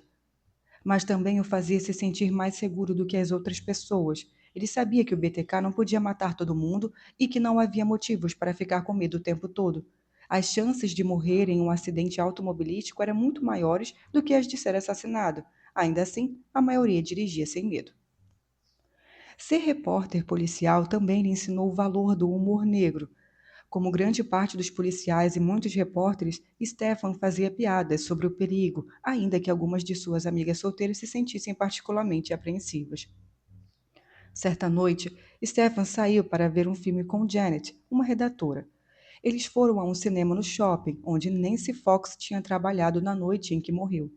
Mas também o fazia se sentir mais seguro do que as outras pessoas. Ele sabia que o BTK não podia matar todo mundo e que não havia motivos para ficar com medo o tempo todo. As chances de morrer em um acidente automobilístico eram muito maiores do que as de ser assassinado. Ainda assim, a maioria dirigia sem medo. Ser repórter policial também lhe ensinou o valor do humor negro. Como grande parte dos policiais e muitos repórteres, Stefan fazia piadas sobre o perigo, ainda que algumas de suas amigas solteiras se sentissem particularmente apreensivas. Certa noite, Stefan saiu para ver um filme com Janet, uma redatora. Eles foram a um cinema no shopping, onde Nancy Fox tinha trabalhado na noite em que morreu.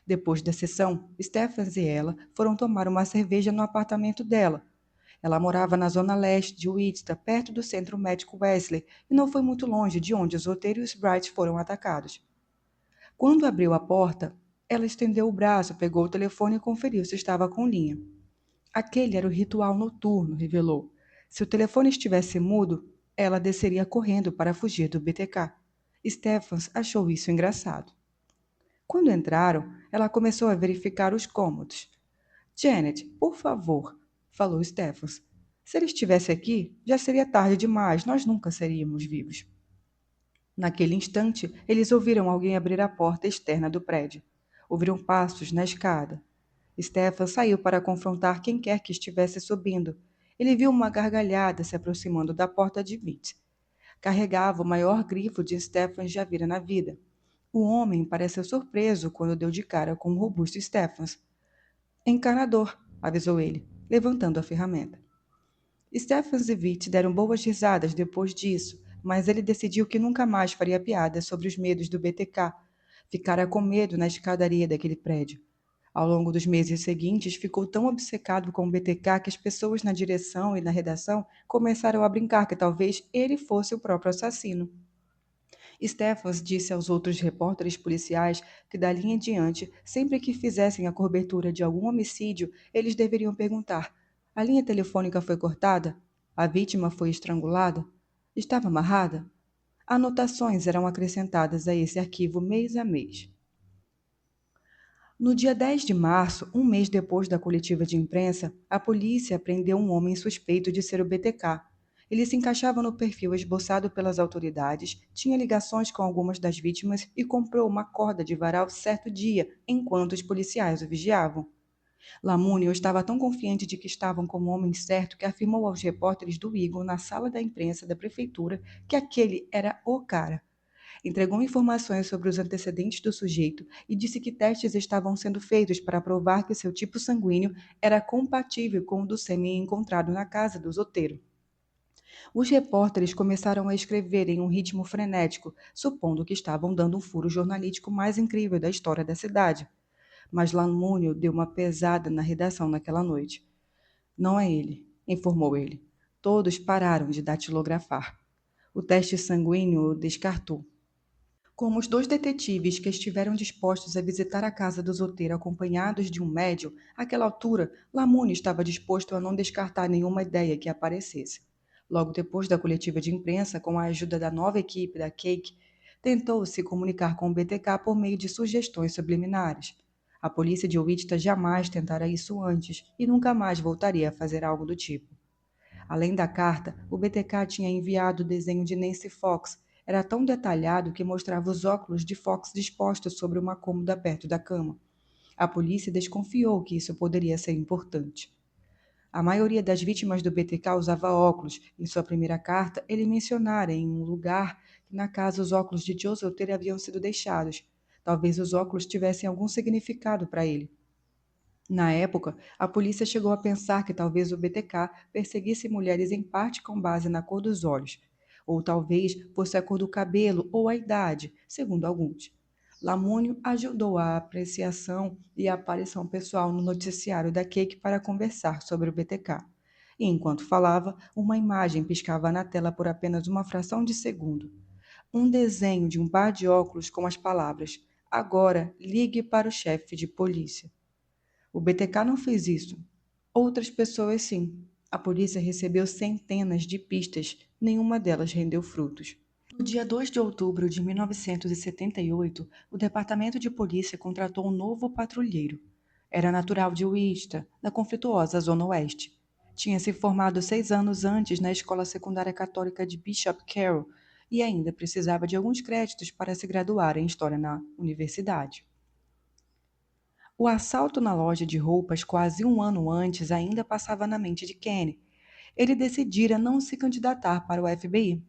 Depois da sessão, Stefan e ela foram tomar uma cerveja no apartamento dela. Ela morava na zona leste de Wichita, perto do Centro Médico Wesley, e não foi muito longe de onde os Otero e os Bright foram atacados. Quando abriu a porta, ela estendeu o braço, pegou o telefone e conferiu se estava com linha. Aquele era o ritual noturno, revelou. Se o telefone estivesse mudo, ela desceria correndo para fugir do BTK. Stephens achou isso engraçado. Quando entraram, ela começou a verificar os cômodos. Janet, por favor, falou Stephens. Se ele estivesse aqui, já seria tarde demais, nós nunca seríamos vivos. Naquele instante, eles ouviram alguém abrir a porta externa do prédio. Ouviram passos na escada. Stefan saiu para confrontar quem quer que estivesse subindo. Ele viu uma gargalhada se aproximando da porta de Vitt. Carregava o maior grifo de Stefan já vira na vida. O homem pareceu surpreso quando deu de cara com o robusto Stephens. Encanador, avisou ele, levantando a ferramenta. Stephens e Vitt deram boas risadas depois disso, mas ele decidiu que nunca mais faria piadas sobre os medos do BTK. Ficara com medo na escadaria daquele prédio. Ao longo dos meses seguintes, ficou tão obcecado com o BTK que as pessoas na direção e na redação começaram a brincar que talvez ele fosse o próprio assassino. Stephens disse aos outros repórteres policiais que, dali em diante, sempre que fizessem a cobertura de algum homicídio, eles deveriam perguntar: A linha telefônica foi cortada? A vítima foi estrangulada? Estava amarrada? Anotações eram acrescentadas a esse arquivo mês a mês. No dia 10 de março, um mês depois da coletiva de imprensa, a polícia prendeu um homem suspeito de ser o BTK. Ele se encaixava no perfil esboçado pelas autoridades, tinha ligações com algumas das vítimas e comprou uma corda de varal certo dia, enquanto os policiais o vigiavam. Lamúnio estava tão confiante de que estavam com o homem certo que afirmou aos repórteres do Eagle na sala da imprensa da prefeitura que aquele era o cara. Entregou informações sobre os antecedentes do sujeito e disse que testes estavam sendo feitos para provar que seu tipo sanguíneo era compatível com o do sêmen encontrado na casa do Zoteiro. Os repórteres começaram a escrever em um ritmo frenético, supondo que estavam dando um furo jornalístico mais incrível da história da cidade. Mas Lamúnio deu uma pesada na redação naquela noite. Não é ele, informou ele. Todos pararam de datilografar. O teste sanguíneo o descartou. Como os dois detetives que estiveram dispostos a visitar a casa do Zoteiro acompanhados de um médium, àquela altura, Lamune estava disposto a não descartar nenhuma ideia que aparecesse. Logo depois da coletiva de imprensa, com a ajuda da nova equipe da Cake, tentou se comunicar com o BTK por meio de sugestões subliminares. A polícia de Wichita jamais tentara isso antes e nunca mais voltaria a fazer algo do tipo. Além da carta, o BTK tinha enviado o desenho de Nancy Fox. Era tão detalhado que mostrava os óculos de Fox dispostos sobre uma cômoda perto da cama. A polícia desconfiou que isso poderia ser importante. A maioria das vítimas do BTK usava óculos. Em sua primeira carta, ele mencionara em um lugar que na casa os óculos de Joe Solteiro haviam sido deixados. Talvez os óculos tivessem algum significado para ele. Na época, a polícia chegou a pensar que talvez o BTK perseguisse mulheres em parte com base na cor dos olhos, ou talvez fosse a cor do cabelo ou a idade, segundo alguns. Lamúnio ajudou a apreciação e a aparição pessoal no noticiário da Cake para conversar sobre o BTK. E enquanto falava, uma imagem piscava na tela por apenas uma fração de segundo. Um desenho de um par de óculos com as palavras: "Agora ligue para o chefe de polícia". O BTK não fez isso. Outras pessoas sim. A polícia recebeu centenas de pistas, nenhuma delas rendeu frutos. No dia 2 de outubro de 1978, o Departamento de Polícia contratou um novo patrulheiro. Era natural de Wichita, da conflituosa Zona Oeste. Tinha se formado 6 anos antes na Escola Secundária Católica de Bishop Carroll e ainda precisava de alguns créditos para se graduar em História na universidade. O assalto na loja de roupas quase um ano antes ainda passava na mente de Kenny. Ele decidira não se candidatar para o FBI.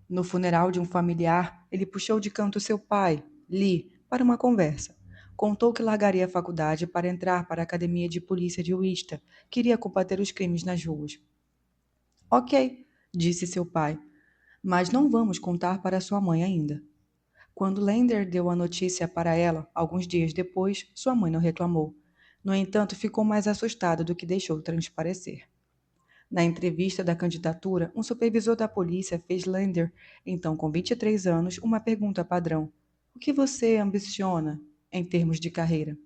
No funeral de um familiar, ele puxou de canto seu pai, Lee, para uma conversa. Contou que largaria a faculdade para entrar para a academia de polícia de Wichita. Queria combater os crimes nas ruas. Ok, disse seu pai, mas não vamos contar para sua mãe ainda. Quando Lander deu a notícia para ela, alguns dias depois, sua mãe não reclamou. No entanto, ficou mais assustada do que deixou transparecer. Na entrevista da candidatura, um supervisor da polícia fez Lander, então com 23 anos, uma pergunta padrão: "O que você ambiciona em termos de carreira?"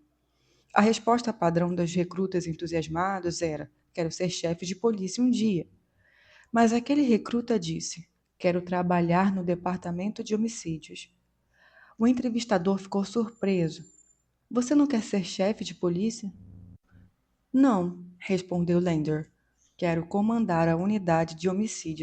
A resposta padrão dos recrutas entusiasmados era: "Quero ser chefe de polícia um dia." Mas aquele recruta disse: "Quero trabalhar no departamento de homicídios." O entrevistador ficou surpreso. "Você não quer ser chefe de polícia?" "Não", respondeu Lander. "Quero comandar a unidade de homicídios